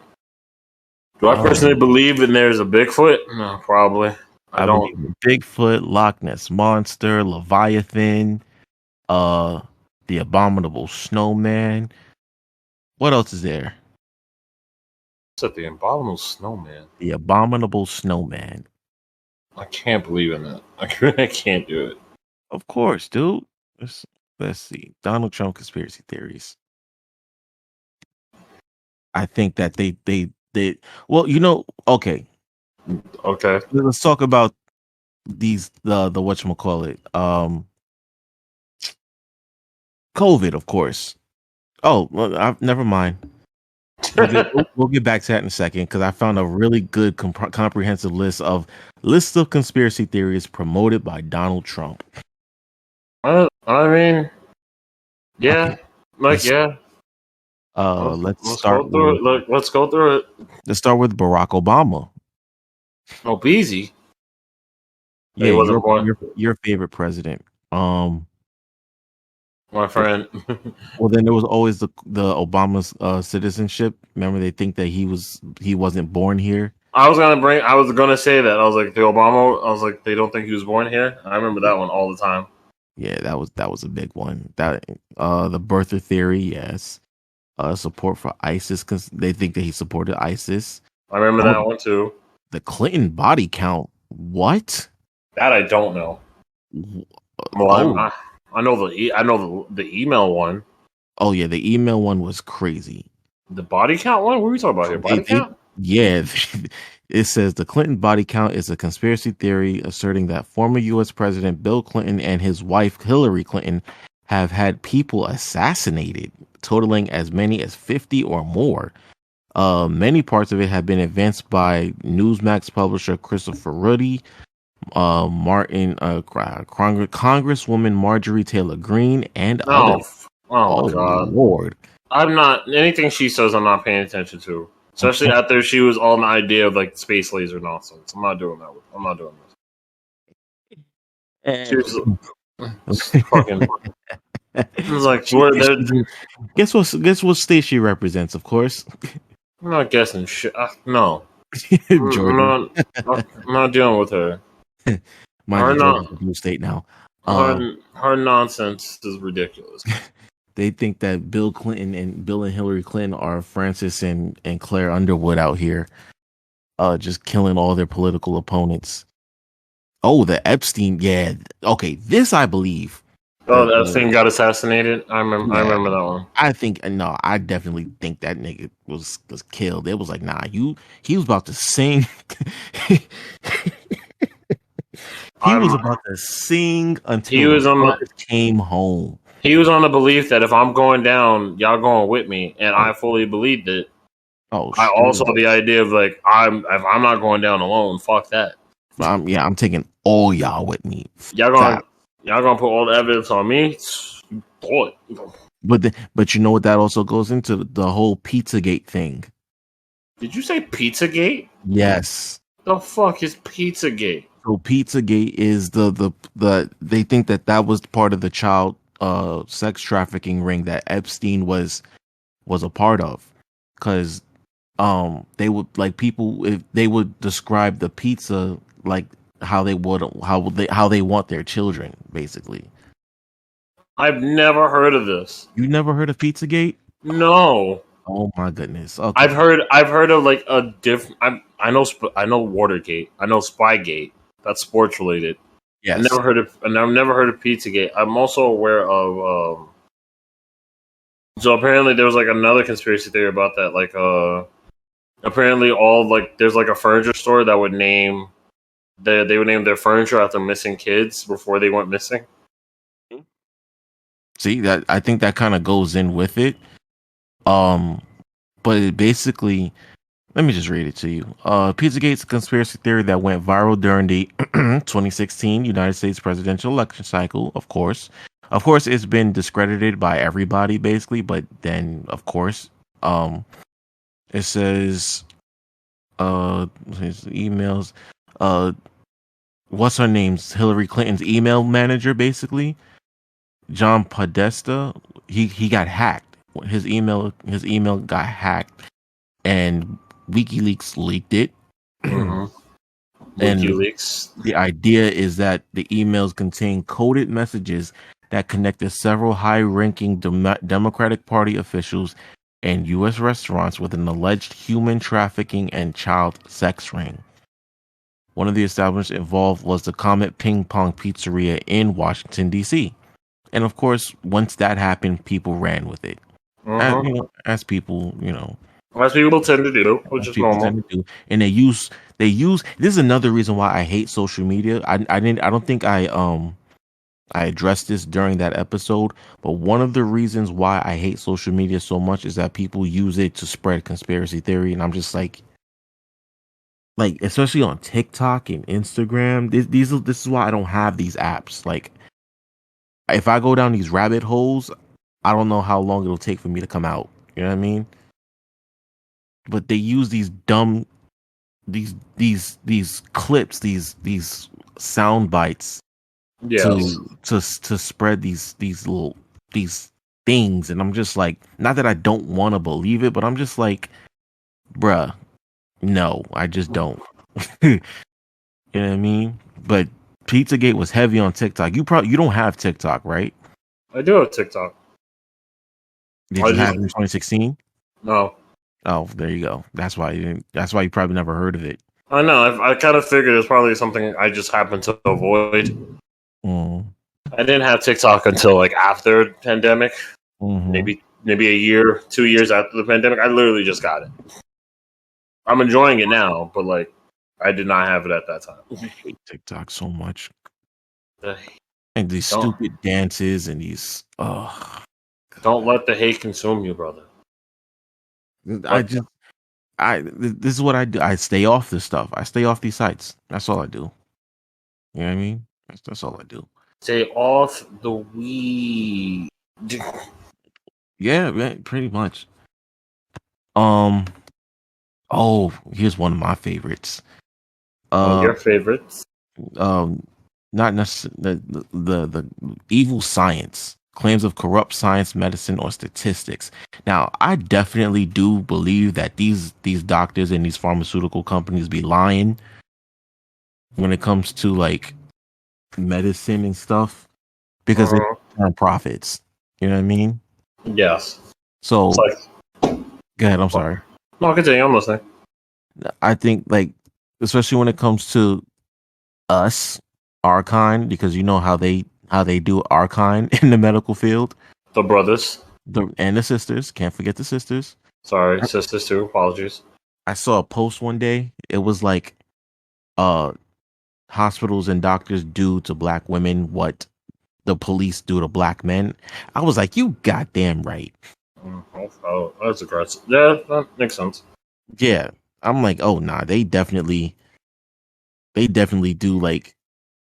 Do I personally believe in there's a Bigfoot? No, probably. I don't. Believe in Bigfoot, Loch Ness Monster, Leviathan, the Abominable Snowman. What else is there? What's the Abominable Snowman? The Abominable Snowman. I can't believe in that. I can't do it. Of course, dude. Let's see. Donald Trump conspiracy theories. I think that they well, you know, okay. Okay. Let's talk about these the whatchamacallit. COVID, of course. Oh, well, never mind. We'll get back to that in a second because I found a really good comprehensive list of conspiracy theories promoted by Donald Trump. I mean, yeah, Okay. yeah. Let's start go through with, it. Let's go through it. Let's start with Barack Obama. Oh, Beezy. Yeah, your favorite president. My friend. Well, then there was always the Obama's citizenship. Remember, they think that he wasn't born here. I was gonna say that. I was like the Obama. I was like they don't think he was born here. I remember that one all the time. Yeah, that was a big one. That the birther theory, yes. Support for ISIS because they think that he supported ISIS. I remember that one too. The Clinton body count. What? That I don't know. Well, I know the email one. Oh yeah, the email one was crazy. The body count one? What are we talking about here? Body count? Yeah. It says the Clinton body count is a conspiracy theory asserting that former U.S. President Bill Clinton and his wife Hillary Clinton have had people assassinated, totaling as many as 50 or more. Many parts of it have been advanced by Newsmax publisher Christopher Ruddy, Congresswoman Marjorie Taylor Greene, and others. Oh God, Lord! I'm not anything she says. I'm not paying attention to, especially after she was all an idea of like space laser nonsense. I'm not doing that. I'm not doing this. She was fucking. It was like, guess what state she represents? Of course. I'm not guessing shit. No, Jordan. I'm not dealing with her. Blue state now. Her nonsense is ridiculous. They think that Bill and Hillary Clinton are Francis and Claire Underwood out here, just killing all their political opponents. Oh, the Epstein, yeah. Okay, this I believe. Oh, the Epstein got assassinated. I remember that one. I definitely think that nigga was killed. It was like, nah, he was about to sing. He was about to sing until he came home. He was on the belief that if I'm going down, y'all going with me, and I fully believed it. Oh, I also the idea of like if I'm not going down alone. Fuck that. I'm taking all y'all with me. Y'all gonna put all the evidence on me? Boy. But you know what that also goes into? The whole Pizzagate thing. Did you say Pizzagate? Yes. The fuck is Pizzagate? So Pizzagate is the they think that was part of the child sex trafficking ring that Epstein was a part of, because they would like people if they would describe the pizza like how they want their children, basically. I've never heard of this. You never heard of Pizzagate? No. Oh my goodness. Okay. I've heard of like a different. I know Watergate. I know Spygate. That's sports related. I've Yes. never heard of Pizzagate. I'm also aware of. So apparently there was like another conspiracy theory about that. Like, apparently all like there's like a furniture store that would name they would name their furniture after missing kids before they went missing. See that I think that kind of goes in with it. But it basically, let me just read it to you. Pizzagate's a conspiracy theory that went viral during the 2016 United States presidential election cycle. Of course, it's been discredited by everybody basically. But then, of course, it says, his emails, uh, what's her name's Hillary Clinton's email manager, basically John Podesta. He got hacked. His email got hacked, and WikiLeaks leaked it. Mm-hmm. And WikiLeaks. the idea is that the emails contain coded messages that connected several high-ranking Democratic Party officials and U.S. restaurants with an alleged human trafficking and child sex ring. One of the establishments involved was the Comet Ping Pong Pizzeria in Washington, D.C. And of course, once that happened, people ran with it. As people, As people tend to do, which as is people normal. tend to do. And they use this is another reason why I hate social media. I don't think I addressed this during that episode, but one of the reasons why I hate social media so much is that people use it to spread conspiracy theory, and I'm just like especially on TikTok and Instagram. This is why I don't have these apps. Like, if I go down these rabbit holes, I don't know how long it'll take for me to come out. You know what I mean? But they use these dumb these clips, these sound bites Yes. to spread these things, and I'm just like, not that I don't want to believe it, but I'm just like, bruh, no, I just don't. You know what I mean? But Pizzagate was heavy on TikTok. You don't have TikTok, right? I do have TikTok. Did you have it in 2016? No. Oh, there you go. That's why you probably never heard of it. I know. I kind of figured it's probably something I just happened to avoid. Mm. I didn't have TikTok until like after the pandemic. Mm-hmm. Maybe a year, 2 years after the pandemic. I literally just got it. I'm enjoying it now, but like I did not have it at that time. I hate TikTok so much. Uh, And these stupid dances and these Don't let the hate consume you, brother. this is what I do. I stay off this stuff. I stay off these sites. That's all I do. You know what I mean? That's all I do. Stay off the weed. Yeah, man, pretty much. Oh, here's one of my favorites. Your favorites? Not necessarily the evil science, claims of corrupt science, medicine, or statistics. Now, I definitely do believe that these doctors and these pharmaceutical companies be lying when it comes to like medicine and stuff, because they turn profits. You know what I mean? Yes. So, Like, go ahead. I'm sorry. No, continue. I'm listening. I think, like, especially when it comes to us, our kind, because you know how they do our kind in the medical field. The brothers. And the sisters. Can't forget the sisters. Sorry, sisters too. Apologies. I saw a post one day. It was like, hospitals and doctors do to black women what the police do to black men. I was like, you goddamn right. Oh, that's aggressive. Yeah, that makes sense. Yeah. I'm like, oh nah, they definitely do like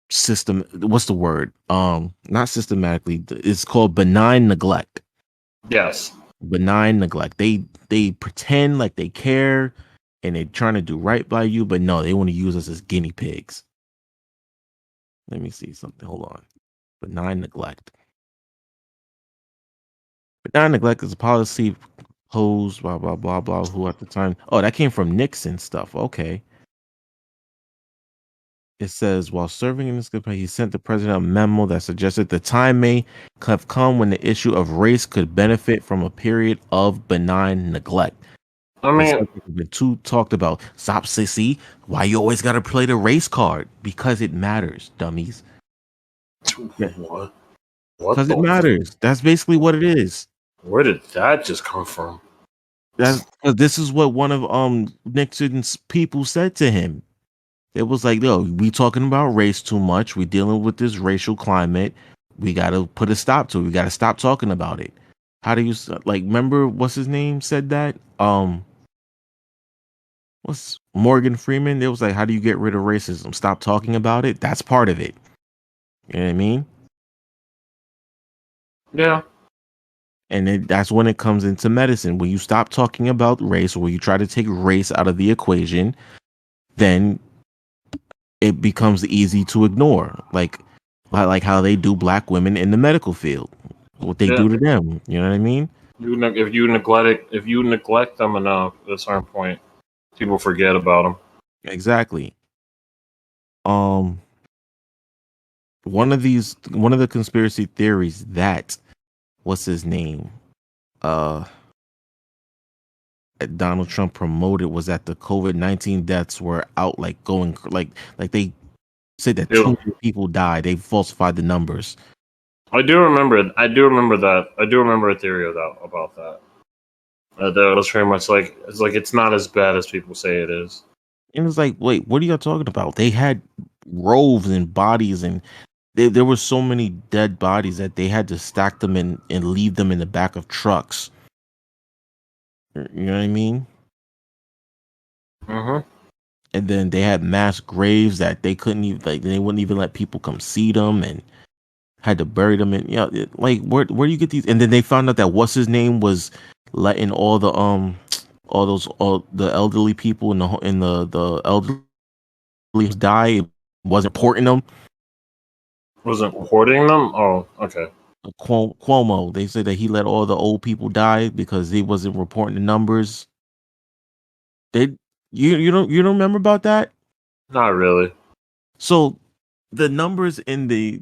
system. What's the word? Not systematically. It's called benign neglect. Yes. Benign neglect. They pretend like they care and they're trying to do right by you, but no, they want to use us as guinea pigs. Let me see something. Hold on. Benign neglect. Benign neglect is a policy posed blah blah blah blah. Who at the time? Oh, that came from Nixon stuff. Okay. It says, while serving in this campaign, he sent the president a memo that suggested the time may have come when the issue of race could benefit from a period of benign neglect. I mean, been too talked about. Stop, sissy. Why you always got to play the race card? Because it matters, dummies. What? Because it matters. That's basically what it is. Where did that just come from? That's because this is what one of Nixon's people said to him. It was like, yo, we talking about race too much. We dealing with this racial climate. We got to put a stop to it. We got to stop talking about it. How do you like? Remember, what's his name said that? What's Morgan Freeman? It was like, how do you get rid of racism? Stop talking about it. That's part of it. You know what I mean? Yeah. And that's when it comes into medicine. When you stop talking about race, or when you try to take race out of the equation, then it becomes easy to ignore. Like how they do black women in the medical field. What they do to them. You know what I mean? If you neglect them enough at a certain point, people forget about them. Exactly. One of the conspiracy theories that what's his name? Donald Trump promoted was that the COVID-19 deaths were out like going like they said that 200 people died. They falsified the numbers. I do remember that. I do remember a theory about that. That was very much like it's not as bad as people say it is. And it's like, wait, what are y'all talking about? They had roves and bodies, and there were so many dead bodies that they had to stack them and leave them in the back of trucks. You know what I mean? Mm-hmm. And then they had mass graves that they couldn't even they wouldn't even let people come see them, and had to bury them in. Like where do you get these? And then they found out that what's his name was letting all the elderly people in the elderly die. It wasn't porting them. Wasn't porting them? Oh, okay. Cuomo, they said that he let all the old people die because he wasn't reporting the numbers. You don't remember about that? Not really. So the numbers in the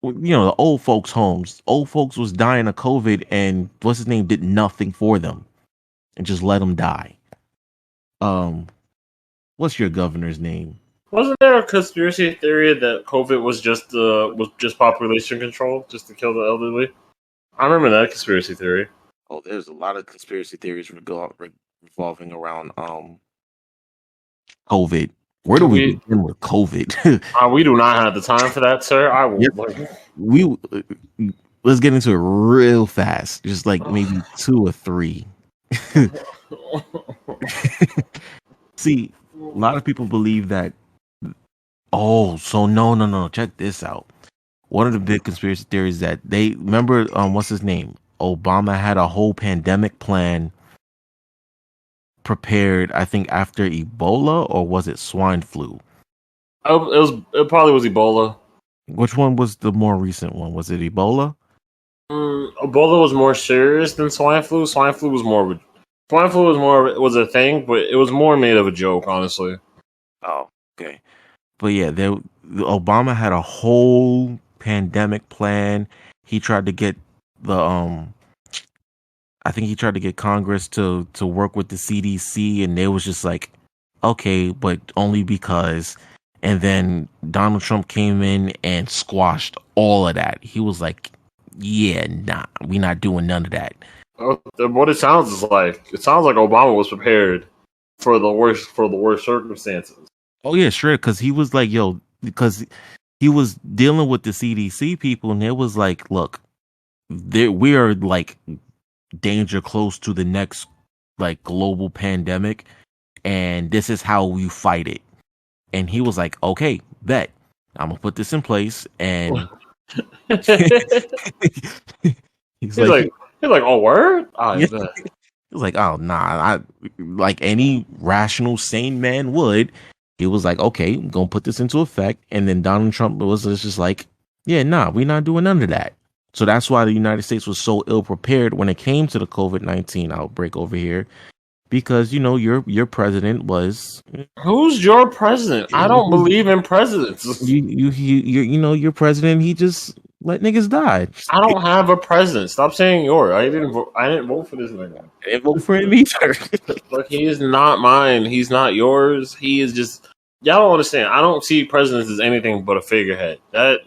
the old folks' homes, old folks was dying of COVID, and what's his name did nothing for them and just let them die. What's your governor's name? Wasn't there a conspiracy theory that COVID was just population control, just to kill the elderly? I remember that conspiracy theory. Oh, there's a lot of conspiracy theories revolving around COVID. Where do we begin with COVID? We do not have the time for that, sir. I will. Yep. Let's get into it real fast, just like maybe 2 or 3. See, a lot of people believe that. Oh, so no. Check this out. One of the big conspiracy theories that they remember, what's his name? Obama had a whole pandemic plan prepared, I think, after Ebola, or was it swine flu? It probably was Ebola. Which one was the more recent one? Was it Ebola? Ebola was more serious than swine flu. Swine flu was was a thing, but it was more made of a joke, honestly. Oh, okay. But yeah, Obama had a whole pandemic plan. He tried to get I think he tried to get Congress to work with the CDC, and they was just like, okay, but only because. And then Donald Trump came in and squashed all of that. He was like, yeah, nah, we not doing none of that. What it sounds like Obama was prepared for the worst circumstances. Oh yeah, sure. Because he was like, yo, because he was dealing with the CDC people, and it was like, look, we are like danger close to the next like global pandemic, and this is how we fight it. And he was like, okay, bet I'm gonna put this in place. And he's like, oh, word? Yeah. He's like, oh nah, I like any rational, sane man would. He was like, okay, I'm gonna put this into effect. And then Donald Trump was just like, yeah, nah, we're not doing none of that. So that's why the United States was so ill prepared when it came to the COVID-19 outbreak over here. Because your president was. Who's your president? I don't believe in presidents. Your president. He just let niggas die. I don't have a president. Stop saying yours. I didn't vote for this nigga. I didn't vote for him either. But he is not mine. He's not yours. He is just y'all don't understand. I don't see presidents as anything but a figurehead. That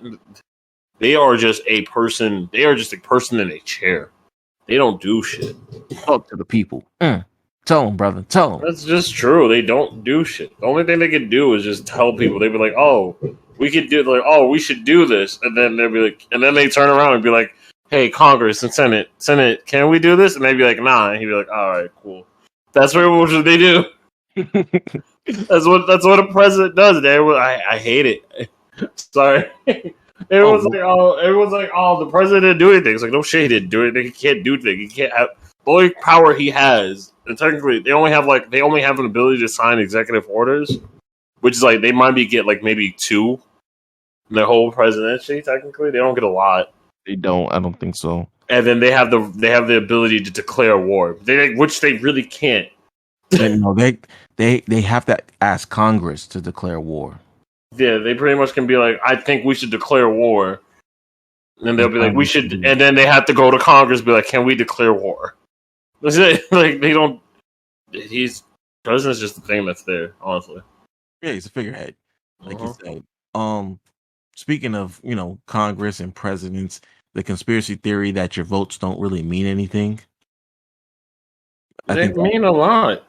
they are just a person. They are just a person in a chair. They don't do shit. Talk to the people. Tell them, brother. Tell them. That's just true. They don't do shit. The only thing they can do is just tell people. They'd be like, "Oh, we could do like, oh, we should do this," and then they'll be like, and then they turn around and be like, "Hey, Congress and Senate, can we do this?" And they'd be like, "Nah," and he'd be like, "All right, cool." That's what they do. That's what a president does. I hate it. Sorry. Everyone's like, oh, the president didn't do anything. It's like, no shit, he didn't do anything. He can't do anything. He can't have the only power he has. And technically, they only have an ability to sign executive orders, which is like they might get like maybe 2 in their whole presidency. Technically, they don't get a lot. They don't. I don't think so. And then they have the ability to declare war, which they really can't. No, they have to ask Congress to declare war. Yeah, they pretty much can be like, I think we should declare war. And they'll be like, we should. And then they have to go to Congress and be like, can we declare war? That's it. Like, they don't. President's just the thing that's there, honestly. Yeah, he's a figurehead. Like you said. Speaking of, Congress and presidents, the conspiracy theory that your votes don't really mean anything. They mean a lot.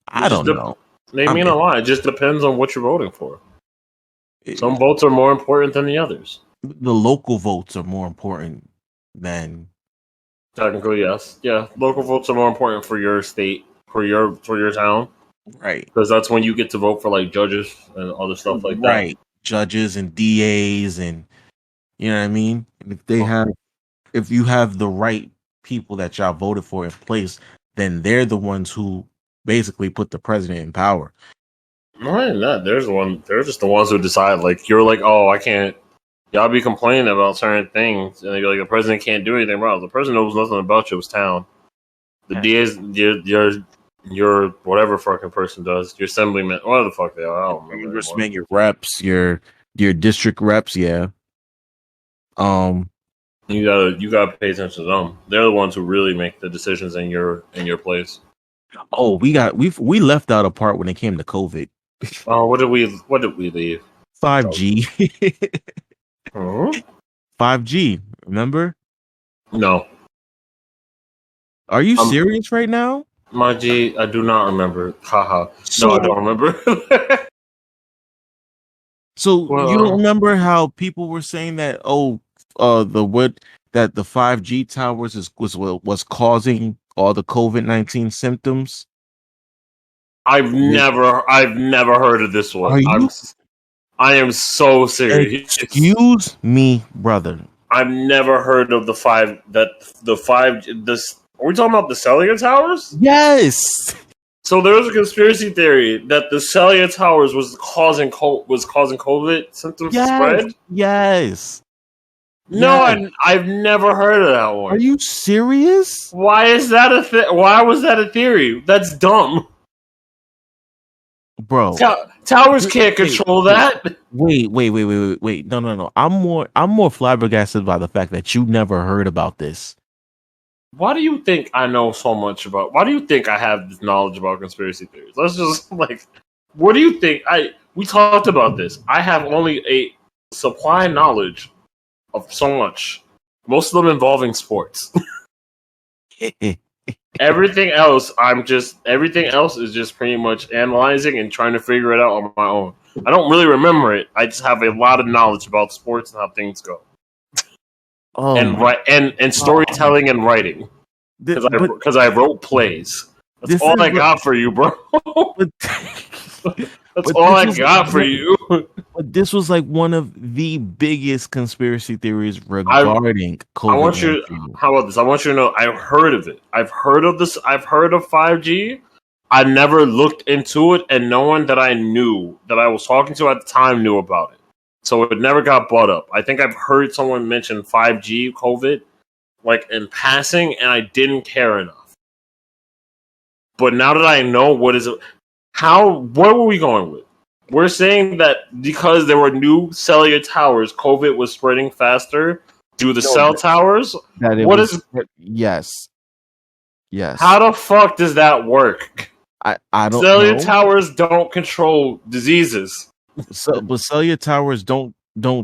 I don't know. They mean a lot. It just depends on what you're voting for. Some votes are more important than the others. The local votes are more important than. Technically, yes. Yeah, local votes are more important for your state, for your town. Right. Because that's when you get to vote for like judges and other stuff like that. Right. Judges and DAs and you know what I mean? If you have the right people that y'all voted for in place, then they're the ones who basically put the president in power. No, they're just the ones who decide. Like, you're like, oh, I can't. Y'all be complaining about certain things, and they be like, the president can't do anything wrong. The president knows nothing about your town. The DA's, your whatever fucking person does, your assemblyman, whatever the fuck they are. I don't remember. Congressmen, your reps, your district reps, yeah. You gotta pay attention to them. They're the ones who really make the decisions in your place. Oh, we left out a part when it came to COVID. Oh, what did we leave? 5G. 5G, remember? No. Are you serious right now? My G, I do not remember. Haha. No, I don't remember. So you don't remember how people were saying that that the 5G towers was causing all the COVID-19 symptoms? I've never heard of this one. I am so serious. Excuse me, brother. I've never heard of the 5G. This, are we talking about the cellular towers? Yes. So there was a conspiracy theory that the cellular towers was causing COVID symptoms to spread. Yes. No, I've never heard of that one. Are you serious? Why is that Why was that a theory? That's dumb, bro. Towers can't control that. Wait. No. I'm more flabbergasted by the fact that you never heard about this. Why do you think I know so much about? Why do you think I have this knowledge about conspiracy theories? Let's just what do you think? We talked about this. I have only a supply knowledge of so much. Most of them involving sports. Everything else is just pretty much analyzing and trying to figure it out on my own. I don't really remember it. I just have a lot of knowledge about sports and how things go. And storytelling and writing. Because I wrote plays. That's all I got for you, bro. That's all I got for you. But this was like one of the biggest conspiracy theories regarding COVID-19. How about this? I want you to know I've heard of it. I've heard of this. I've heard of 5G. I never looked into it, and no one that I knew that I was talking to at the time knew about it. So it never got brought up. I think I've heard someone mention 5G COVID, like in passing, and I didn't care enough. But now that I know what were we going with? We're saying that because there were new cellular towers, COVID was spreading faster due to the cell towers. Yes. How the fuck does that work? I don't Cellular know. towers don't control diseases. But cellular towers don't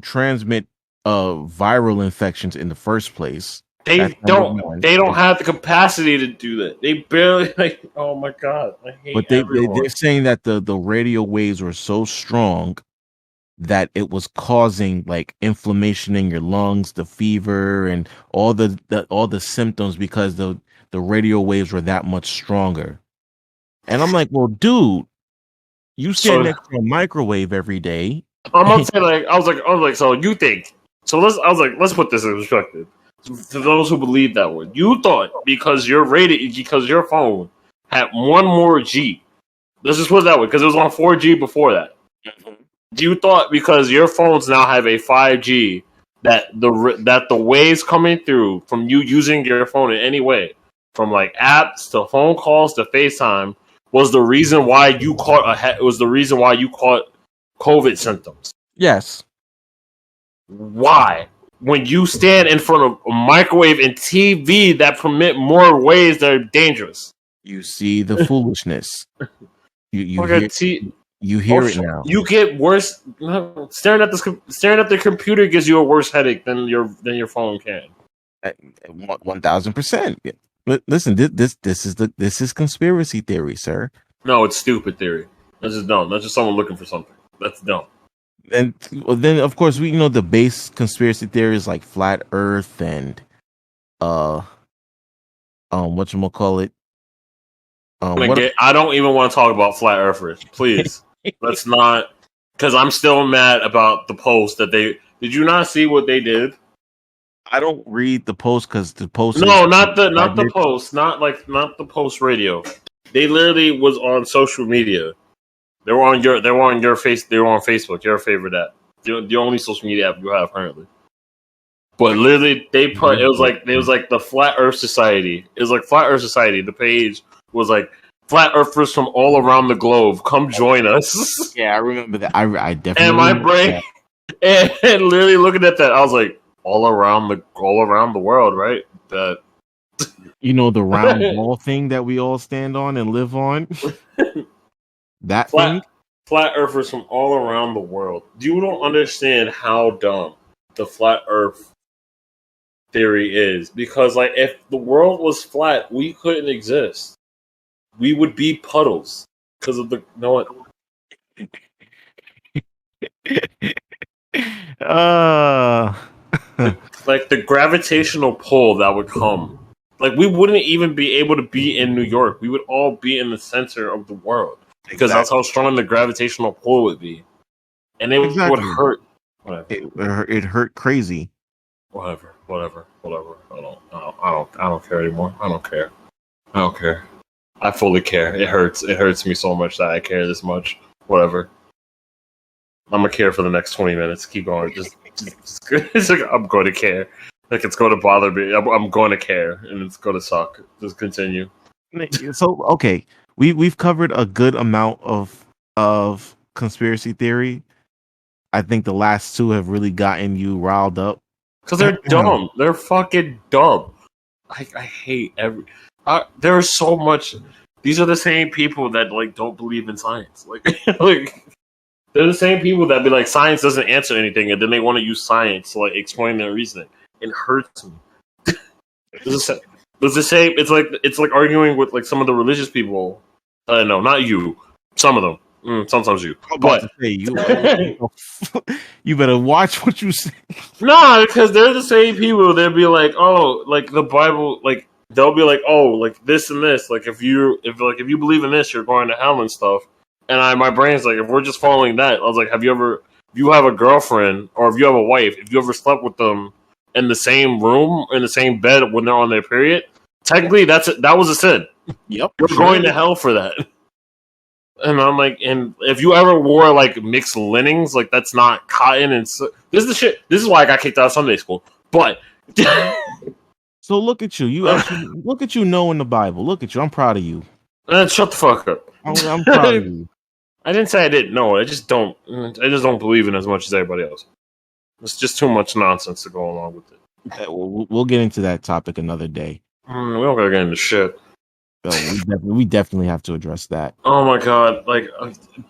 transmit viral infections in the first place. That's number one. They don't have the capacity to do that. They barely like. Oh my god, I hate But everyone. they're saying that the radio waves were so strong that it was causing like inflammation in your lungs, the fever, and all the symptoms because the radio waves were that much stronger. And I'm like, well, dude, you stand So next to a microwave every day. I'm not saying like I was like. So you think? So let's put this in perspective. To those who believe that one, you thought because your phone had one more G. Let's just put it that way because it was on 4G before that. You thought because your phones now have a 5G that the waves coming through from you using your phone in any way, from like apps to phone calls to FaceTime, was the reason why you caught COVID symptoms. Yes. Why? When you stand in front of a microwave and TV that permit more ways that are dangerous. You see the foolishness. You hear it now. You get worse. Staring at the computer gives you a worse headache than your phone can. 1000%. Listen, this is conspiracy theory, sir. No, it's stupid theory. That's just dumb. That's just someone looking for something. That's dumb. And then of course we the base conspiracy theories like flat Earth and whatchamacallit. I don't even want to talk about flat earthers. Please. Let's not, because I'm still mad about the post that they did. You not see what they did? I don't read the post because the post. No, not the post. Not the post radio. They literally was on social media. They were on your face. They were on Facebook. Your favorite app. The only social media app you have currently. But literally, they put it was like the Flat Earth Society. It was like Flat Earth Society. The page was like flat earthers from all around the globe. Come join us. Yeah, I remember that. I definitely. And my brain, and literally looking at that, I was like, all around the world, right? That the round ball thing that we all stand on and live on. That thing. Flat earthers from all around the world. You don't understand how dumb the flat Earth theory is, because like if the world was flat, we couldn't exist. We would be puddles because of the like the gravitational pull that would come. Like we wouldn't even be able to be in New York. We would all be in the center of the world because that's how strong the gravitational pull would be, and it would hurt. Whatever. It hurt crazy. Whatever. I don't care anymore. I don't care. I fully care. It hurts. It hurts me so much that I care this much. Whatever. I'm gonna care for the next 20 minutes. Keep going. Just it's like I'm going to care. Like it's going to bother me. I'm going to care, and it's going to suck. Just continue. So okay, we've covered a good amount of conspiracy theory. I think the last two have really gotten you riled up because they're dumb. They're fucking dumb. I hate there's so much. These are the same people that like don't believe in science. Like they're the same people that be like science doesn't answer anything, and then they want to use science to like explain their reasoning. It hurts me. It's the same. It's like arguing with like some of the religious people. No, not you. Some of them. Sometimes you. But you better watch what you say. No, because they're the same people. They'll be like, oh, like the Bible, like they'll be like, oh, like this and this. Like if you believe in this, you're going to hell and stuff. And my brain's like, if we're just following that, I was like, if you have a girlfriend or if you have a wife, if you ever slept with them in the same room, in the same bed when they're on their period, technically that was a sin. Yep. You're going to hell for that. And I'm like, and if you ever wore like mixed linens, like that's not cotton and this is the shit. This is why I got kicked out of Sunday school. But so look at you. You actually look at you knowing the Bible. Look at you. I'm proud of you. Shut the fuck up. I'm proud of you. I didn't say I didn't know. I just don't believe in it as much as everybody else. It's just too much nonsense to go along with it. We'll get into that topic another day. We don't gotta get into shit. we definitely have to address that. Oh my god! Like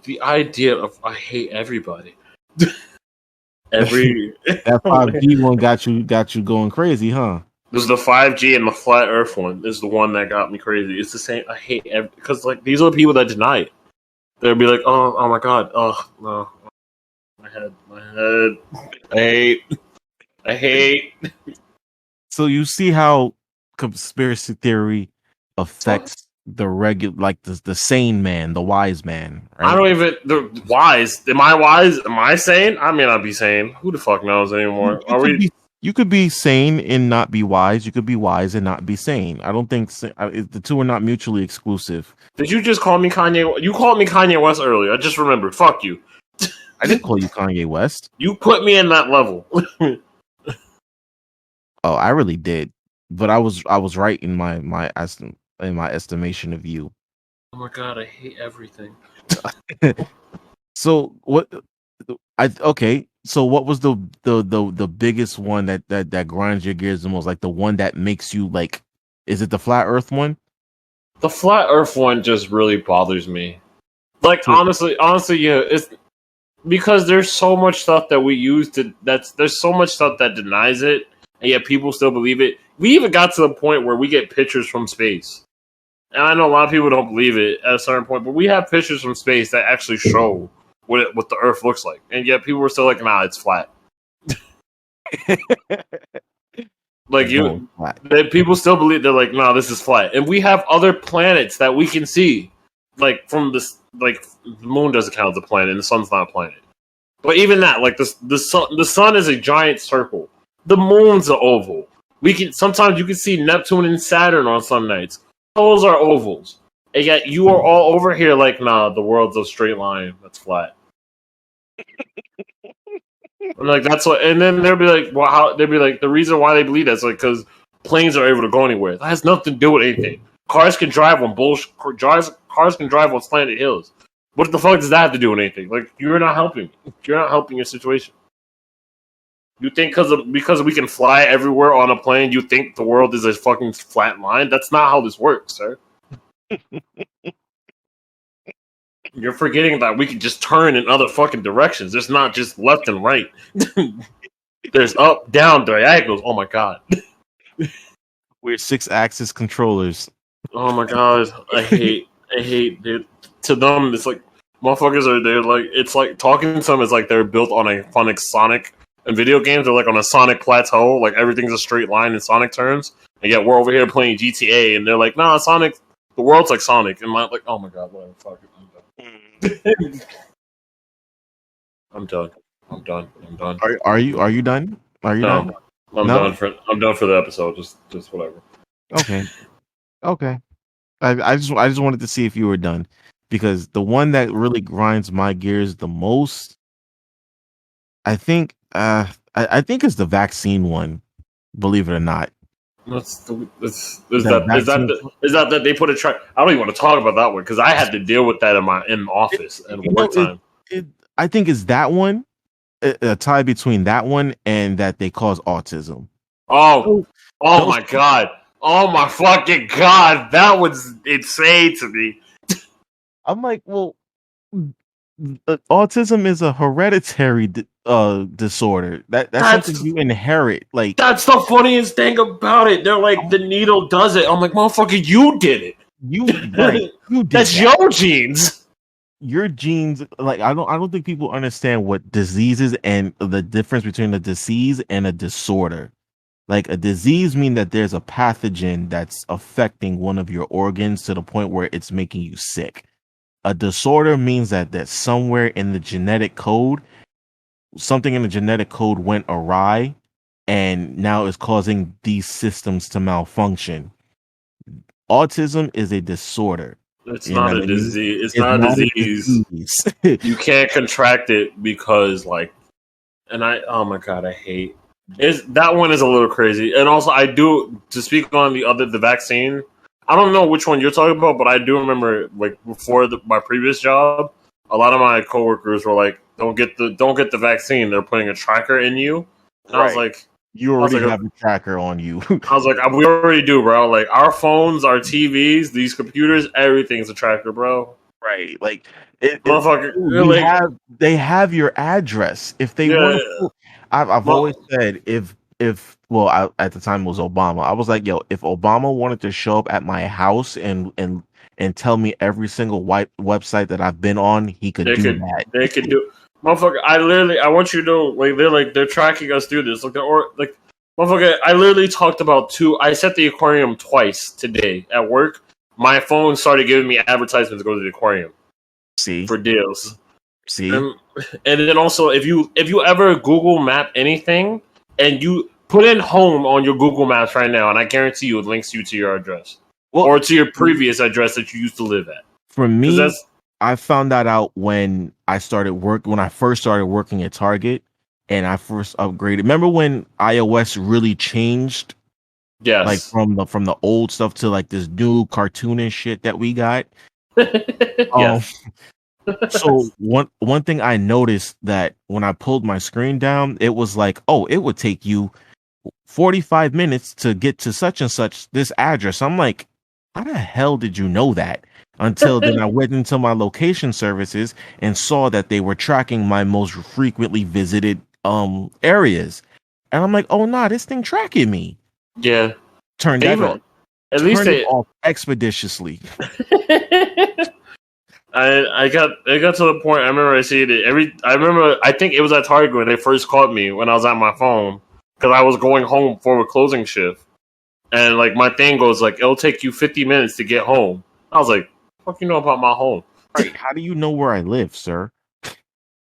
the idea of I hate everybody. That 5G one got you going crazy, huh? This is the 5G and the flat Earth one. This is the one that got me crazy. It's the same. I hate because like these are the people that deny it. They'll be like, oh my god, oh no, my head. I hate. So you see how conspiracy theory affects the the sane man, the wise man. Right? I don't even the wise. Am I wise? Am I sane? I may not be sane. Who the fuck knows anymore? You could be sane and not be wise. You could be wise and not be sane. I don't think the two are not mutually exclusive. Did you just call me Kanye? You called me Kanye West earlier. I just remembered. Fuck you. I didn't call you Kanye West. You put me in that level. Oh, I really did, but I was right in my estimation of you. Oh my god, I hate everything. So what? So what was the biggest one that grinds your gears the most? Like the one that makes you like, is it the flat Earth one? The flat Earth one just really bothers me. Like honestly, yeah, it's because there's so much stuff that we use there's so much stuff that denies it, and yet people still believe it. We even got to the point where we get pictures from space. And I know a lot of people don't believe it at a certain point, but we have pictures from space that actually show what the Earth looks like, and yet people were still like, "Nah, it's flat." Like people still believe they're like, "Nah, this is flat," and we have other planets that we can see, like from this. Like the moon doesn't count as a planet, and the sun's not a planet. But even that, like the sun is a giant circle. The moon's an oval. Sometimes you can see Neptune and Saturn on some nights. Those are ovals. And yet you are all over here like, nah, the world's a straight line. That's flat. And like that's what, and then they'll be like, well, how? They'll be like, the reason why they believe that's like because planes are able to go anywhere. That has nothing to do with anything. Cars can drive on bullshit. Cars can drive on slanted hills. What the fuck does that have to do with anything? Like you're not helping. You're not helping your situation. You think because we can fly everywhere on a plane, you think the world is a fucking flat line? That's not how this works, sir. You're forgetting that we can just turn in other fucking directions. There's not just left and right. There's up, down, diagonals. Oh my god. We're 6-axis controllers. Oh my god. I hate dude. To them, it's like motherfuckers are there. Like it's like talking to them is like they're built on a phonics Sonic. And video games are like on a Sonic plateau, like everything's a straight line in Sonic terms. And yet we're over here playing GTA, and they're like, "Nah, Sonic, the world's like Sonic." And I'm like, "Oh my god, whatever, fuck it, I'm done. I'm done. Are you done? Are you done? I'm done for the episode. Just whatever. Okay. I just wanted to see if you were done, because the one that really grinds my gears the most, I think it's the vaccine one. Believe it or not. Is that they put a track? I don't even want to talk about that one because I had to deal with that in office and work time. I think it's that one, a tie between that one and that they cause autism. Oh my god! Oh my fucking god! That was insane to me. I'm like, well, autism is a hereditary disorder. That's something you inherit. Like that's the funniest thing about it. They're like, the needle does it. I'm like, motherfucker, you did it. You did that's that. Your genes. Your genes. Like I don't think people understand what diseases and the difference between a disease and a disorder. Like a disease means that there's a pathogen that's affecting one of your organs to the point where it's making you sick. A disorder means that somewhere in the genetic code, something in the genetic code went awry and now is causing these systems to malfunction. Autism is a disorder. It's not a disease. It's not a disease. You can't contract it because oh my god, I hate that one is a little crazy. And also to speak on the vaccine, I don't know which one you're talking about, but I do remember like before my previous job, a lot of my coworkers were like, "Don't get the vaccine. They're putting a tracker in you." And right. I was like, You I was already like, have a tracker on you. we already do, bro. Like our phones, our TVs, these computers, everything's a tracker, bro. Right. Like Motherfucker, we like, have they have your address. If they want yeah, to I've mo- always said if well at the time it was Obama. I was like, yo, if Obama wanted to show up at my house and tell me every single website that I've been on, he could they do could, that. they could do, motherfucker. I want you to know, they're tracking us through this, motherfucker. I literally talked about I set the aquarium twice today at work. My phone started giving me advertisements to go to the aquarium See? for deals. See? And, and then also, if you ever Google Map anything and you put in home on your Google Maps right now, and I guarantee you it links you to your address Well, or to your previous address that you used to live at. for Because me, that's I found that out when I first started working at Target and I first upgraded. Remember when iOS really changed, like yes, from the old stuff to like this new cartoonish shit that we got? Um, yes. so one thing I noticed that when I pulled my screen down, it was like, oh, it would take you 45 minutes to get to such and such this address. I'm like, how the hell did you know that? Until then I went into my location services and saw that they were tracking my most frequently visited areas. And I'm like, oh nah, this thing tracking me. Yeah, Turn that off. even at least Turn it they. off expeditiously. I got to the point. I remember I see it. I remember. I think it was at Target when they first caught me when I was on my phone because I was going home for a closing shift, and like my thing goes like it'll take you 50 minutes to get home. I was like, "Fuck, you know about my home?" Right. How do you know where I live, sir?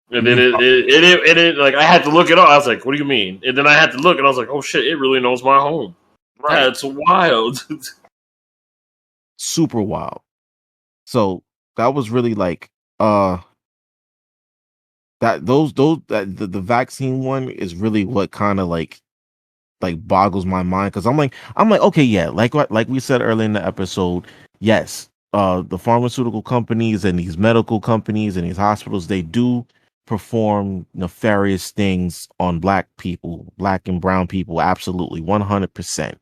And You then can like I had to look it up. I was like, "What do you mean?" And then I had to look, and I was like, "Oh shit, it really knows my home." right. That's wild. Super wild. So that was really like uh that those that the vaccine one is really what kind of like boggles my mind because I'm like okay, yeah, like we said earlier in the episode, yes, the pharmaceutical companies and these medical companies and these hospitals, they do perform nefarious things on black people, black and brown people, absolutely 100%.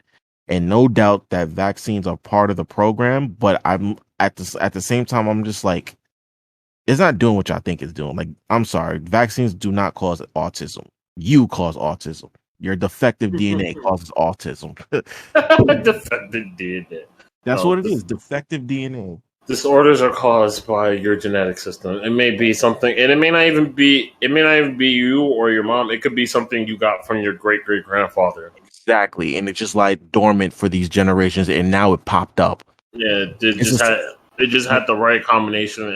And no doubt that vaccines are part of the program, but I'm at the same time I'm just like, it's not doing what y'all think it's doing. Like, I'm sorry, vaccines do not cause autism. You cause autism. Your defective DNA causes autism. Defended did it. That's No, what it is. Defective DNA. disorders are caused by your genetic system. It may be something, and it may not even be. It may not even be you or your mom. It could be something you got from your great grandfather. Exactly. And it just like dormant for these generations, and now it popped up. Yeah, it It's just just had the right combination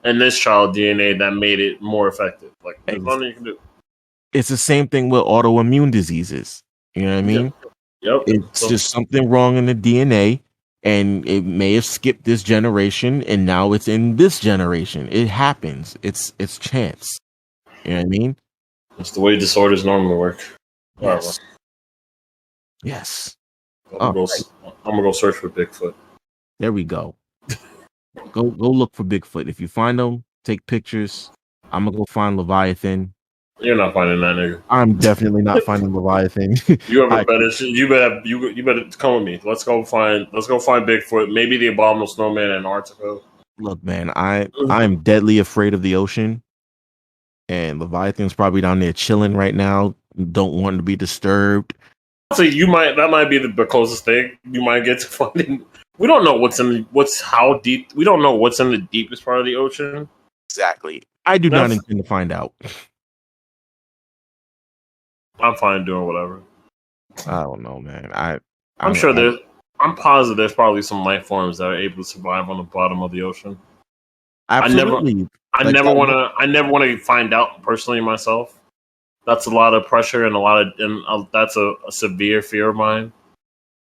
in this child DNA that made it more effective. Like there's ex- nothing you can do. it's the same thing with autoimmune diseases. You know what I Yep. mean? Yep. It's So just something wrong in the DNA, and it may have skipped this generation, and now it's in this generation. It happens. It's chance. You know what I mean? that's the way disorders normally work. Whatever. Yes. Yes. I'm Oh, gonna go. I'm gonna go search for Bigfoot. there we go. Go look for Bigfoot. If you find them, take pictures. I'm gonna go find Leviathan. You're not finding that nigga. I'm definitely not finding Leviathan. You have a I better. You better come with me. Let's go find. Let's go find Bigfoot. Maybe the abominable snowman in Antarctica. look, man. I'm deadly afraid of the ocean, and Leviathan's probably down there chilling right now. Don't want to be disturbed. So that might be the closest thing you might get to finding. We don't know how deep. We don't know what's in the deepest part of the ocean. Exactly. I do not That's intend to find out. I'm fine doing whatever. I don't know, man. I'm sure there's. I'm positive there's probably some life forms that are able to survive on the bottom of the ocean. Absolutely. I Like never that. want to. I never want to find out personally myself. That's a lot of pressure and that's a severe fear of mine.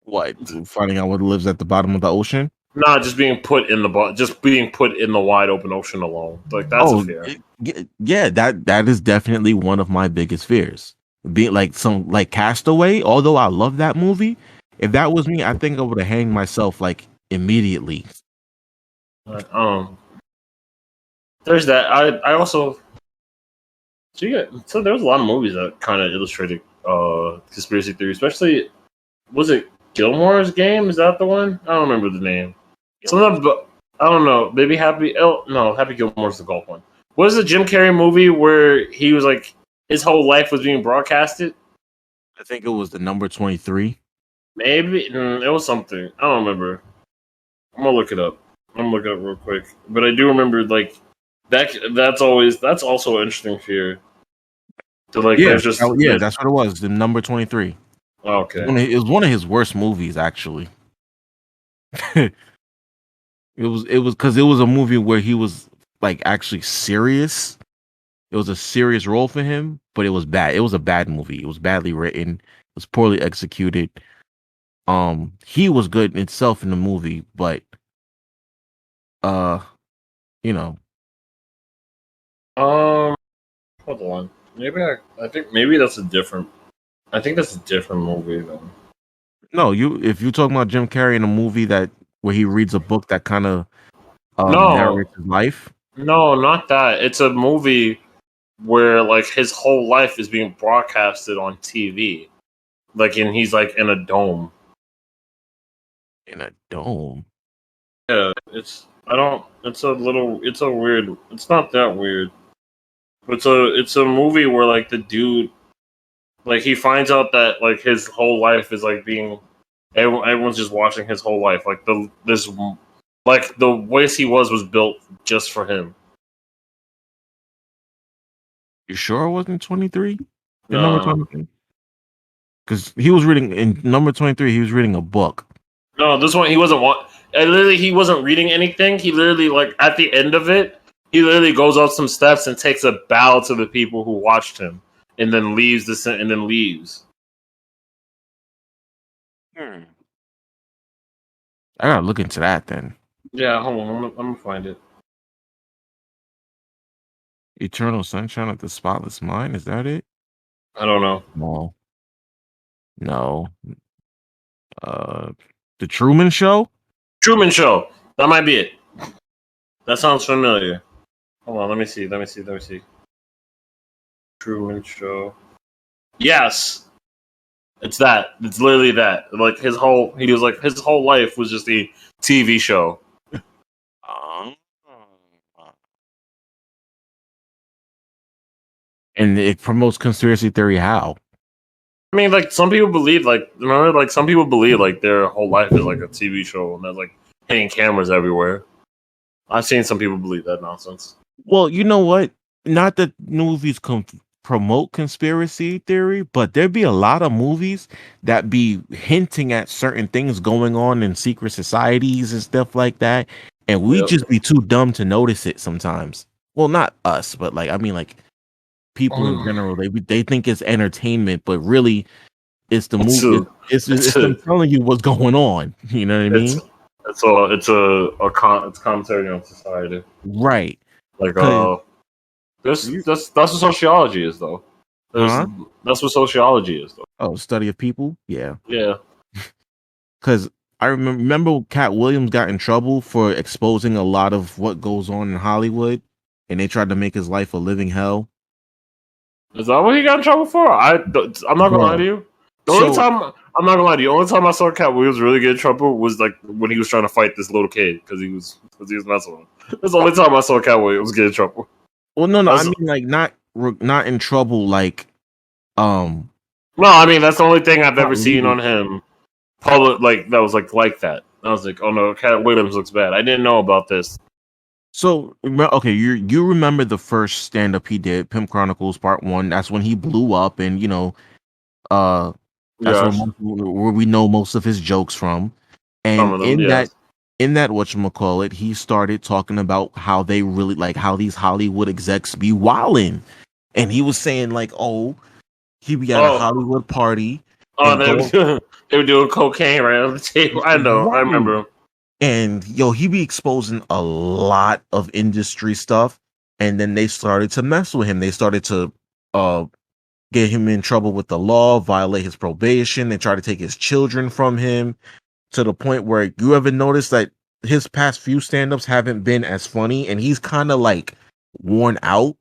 What? Finding out what lives at the bottom of the ocean? Not just being put in just being put in the wide open ocean alone. Like that's a Oh, fear. yeah, that is definitely one of my biggest fears. Being like some like Castaway, although I love that movie, if that was me, I think I would have hanged myself like immediately. But, there's that. I also so there's a lot of movies that kind of illustrated conspiracy theory, especially was it Gilmore's Game? Is that the one? I don't remember the name. Something, but I don't know. Maybe Happy. Oh no, Happy Gilmore's the golf one. What is the Jim Carrey movie where he was like his whole life was being broadcasted? I think it was the number 23. Maybe it was something. I don't remember. I'm gonna look it up. I'm gonna look it up real quick. But I do remember like that. That's also an interesting fear. To like, Yeah, there's just that's what it was. The number 23. Okay. It was one of his worst movies, actually. it was because it was a movie where he was like actually serious. It was a serious role for him, but it was bad. It was a bad movie. It was badly written. It was poorly executed. He was good in itself in the movie, but you know. Hold on. I think maybe that's a different. I think that's a different movie though. No, if you talking about Jim Carrey in a movie where he reads a book that kind of No, narrates his life. no, not that. It's a movie where like his whole life is being broadcasted on TV, like, and he's like in a dome. In a dome. Yeah, it's a weird. It's not that weird. It's a movie where like the dude, like he finds out that like his whole life is like being, everyone's just watching his whole life. Like the way he was built just for him. You sure it wasn't 23? No. Number 23? Because he was reading in number 23. He was reading a book. No, this one he wasn't. Literally, he wasn't reading anything. He literally, like at the end of it, he literally goes up some steps and takes a bow to the people who watched him, and then leaves leaves. I gotta look into that then. Yeah, hold on. I'm gonna find it. Eternal Sunshine of the Spotless Mind. Is that it? I don't know. No. The Truman Show. Truman Show. That might be it. That sounds familiar. Hold on. Let me see. Truman Show. Yes. It's that. It's literally that. Like his whole life was just a TV show. And it promotes conspiracy theory how? I mean, like some people believe, like their whole life is like a TV show, and there's like hanging cameras everywhere. I've seen some people believe that nonsense. Well, you know what? Not that movies promote conspiracy theory, but there'd be a lot of movies that be hinting at certain things going on in secret societies and stuff like that, and we just be too dumb to notice it sometimes. Well, not us, but like I mean, like people in general, they think it's entertainment, but really, it's the movie. It's them telling you what's going on. You know what I mean? It's commentary on society, right? Like that's what sociology is, though. That's what sociology is, though. Oh, study of people. Yeah. Because I remember Cat Williams got in trouble for exposing a lot of what goes on in Hollywood, and they tried to make his life a living hell. Is that what he got in trouble for? I'm not gonna lie to you. I'm not gonna lie to you. The only time I saw Cat Williams really get in trouble was like when he was trying to fight this little kid because he was messing with him. That's the only time I saw Cat Williams get in trouble. Well, no, I mean like not in trouble, like No, I mean that's the only thing I've ever seen on him. Public like that was like that. I was like, oh no, Cat Williams looks bad. I didn't know about this. So okay, you remember the first stand up he did, Pimp Chronicles Part 1. That's when he blew up, and you know, that's where we know most of his jokes from. And in that whatchamacallit, he started talking about how they really like how these Hollywood execs be wilding. And he was saying like, oh, he be at a Hollywood party. Oh, they were doing cocaine right on the table. I know, I remember him. And he be exposing a lot of industry stuff. And then they started to mess with him. They started to get him in trouble with the law, violate his probation. They tried to take his children from him, to the point where you ever notice that his past few stand-ups haven't been as funny, and he's kind of like worn out.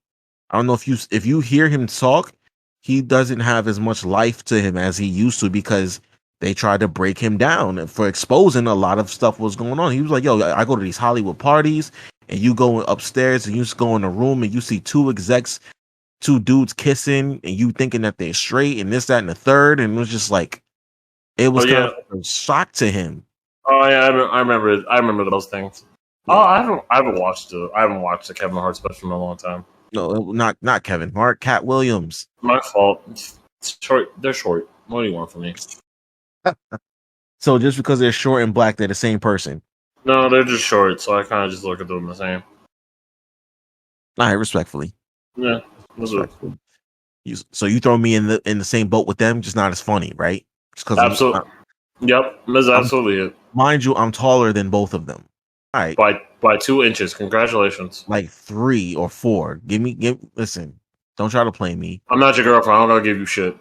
I don't know if you hear him talk, he doesn't have as much life to him as he used to because they tried to break him down for exposing a lot of stuff was going on. He was like, yo, I go to these Hollywood parties and you go upstairs and you just go in a room and you see two dudes kissing and you thinking that they're straight and this, that, and the third. And it was just like, it was kind of a shock to him. Oh yeah, I remember those things. Yeah. Oh, I haven't watched the Kevin Hart special in a long time. No, not Kevin Hart, Cat Williams. My fault. It's short. They're short. What do you want from me? So just because they're short and black, they're the same person? No, they're just short. So I kind of just look at them the same. All right, respectfully. Yeah. Respectfully. So you throw me in the same boat with them, just not as funny, right? Absolutely. Yep, that's absolutely it. Mind you, I'm taller than both of them. All right, by 2 inches. Congratulations. Like 3 or 4. Listen. Don't try to play me. I'm not your girlfriend. I'm gonna give you shit.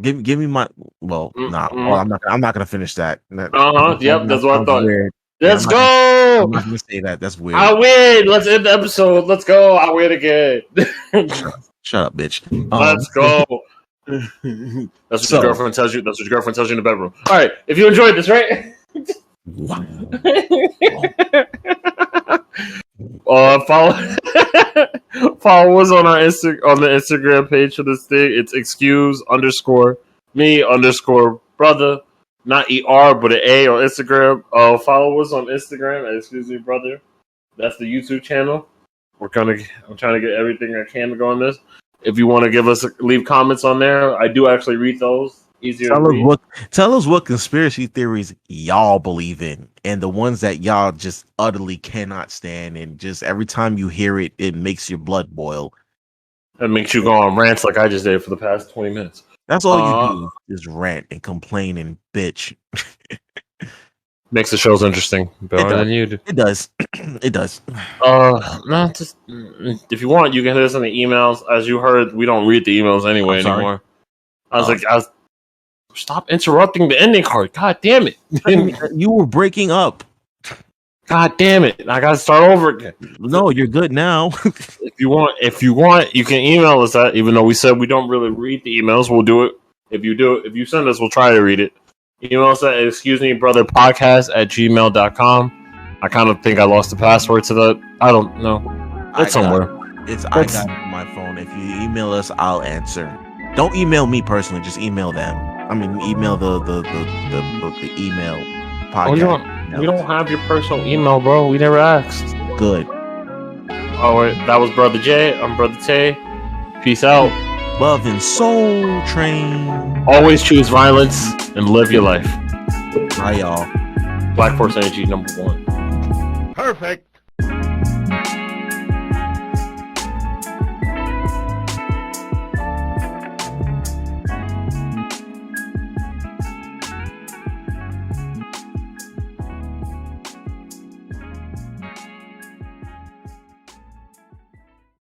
Give me my. Well, nah. Well, I'm not gonna finish that. Yep, that's what I thought. Weird. Let's go. I'm not gonna say that. That's weird. I win. Let's end the episode. Let's go. I win again. Shut up, bitch. Let's go. That's what your girlfriend tells you. That's what your girlfriend tells you in the bedroom. All right. If you enjoyed this, right? Wow. Follow us on our on the Instagram page for this thing. It's excuse_me_brother, not ER but an A on Instagram. Follow us on Instagram at excuse me brother. That's the YouTube channel. I'm trying to get everything I can to go on this. If you want to leave comments on there, I do actually read those. Easier to read. Tell us what conspiracy theories y'all believe in, and the ones that y'all just utterly cannot stand, and just every time you hear it, it makes your blood boil. It makes you go on rants like I just did for the past 20 minutes. That's all you do is rant and complain and bitch. Makes the shows interesting. Better than you do. It does. It does. No, just if you want, you can hit us on the emails. As you heard, we don't read the emails anyway anymore. I was stop interrupting the ending card. God damn it. You were breaking up. God damn it. I gotta start over again. No, you're good now. If you want, you can email us at, even though we said we don't really read the emails, we'll do it. If you send us, we'll try to read it. Email us at excusemebrotherpodcast@gmail.com. I kind of think I lost the password to that. I don't know. It's somewhere. I got it on my phone. If you email us, I'll answer. Don't email me personally, just email them. I mean, email the email podcast. We don't have your personal email, bro. We never asked. Good. Oh, wait, that was Brother Jay. I'm Brother Tay. Peace out. Love and Soul Train. Always choose violence and live your life. Bye, y'all. Black Force Energy #1. Perfect.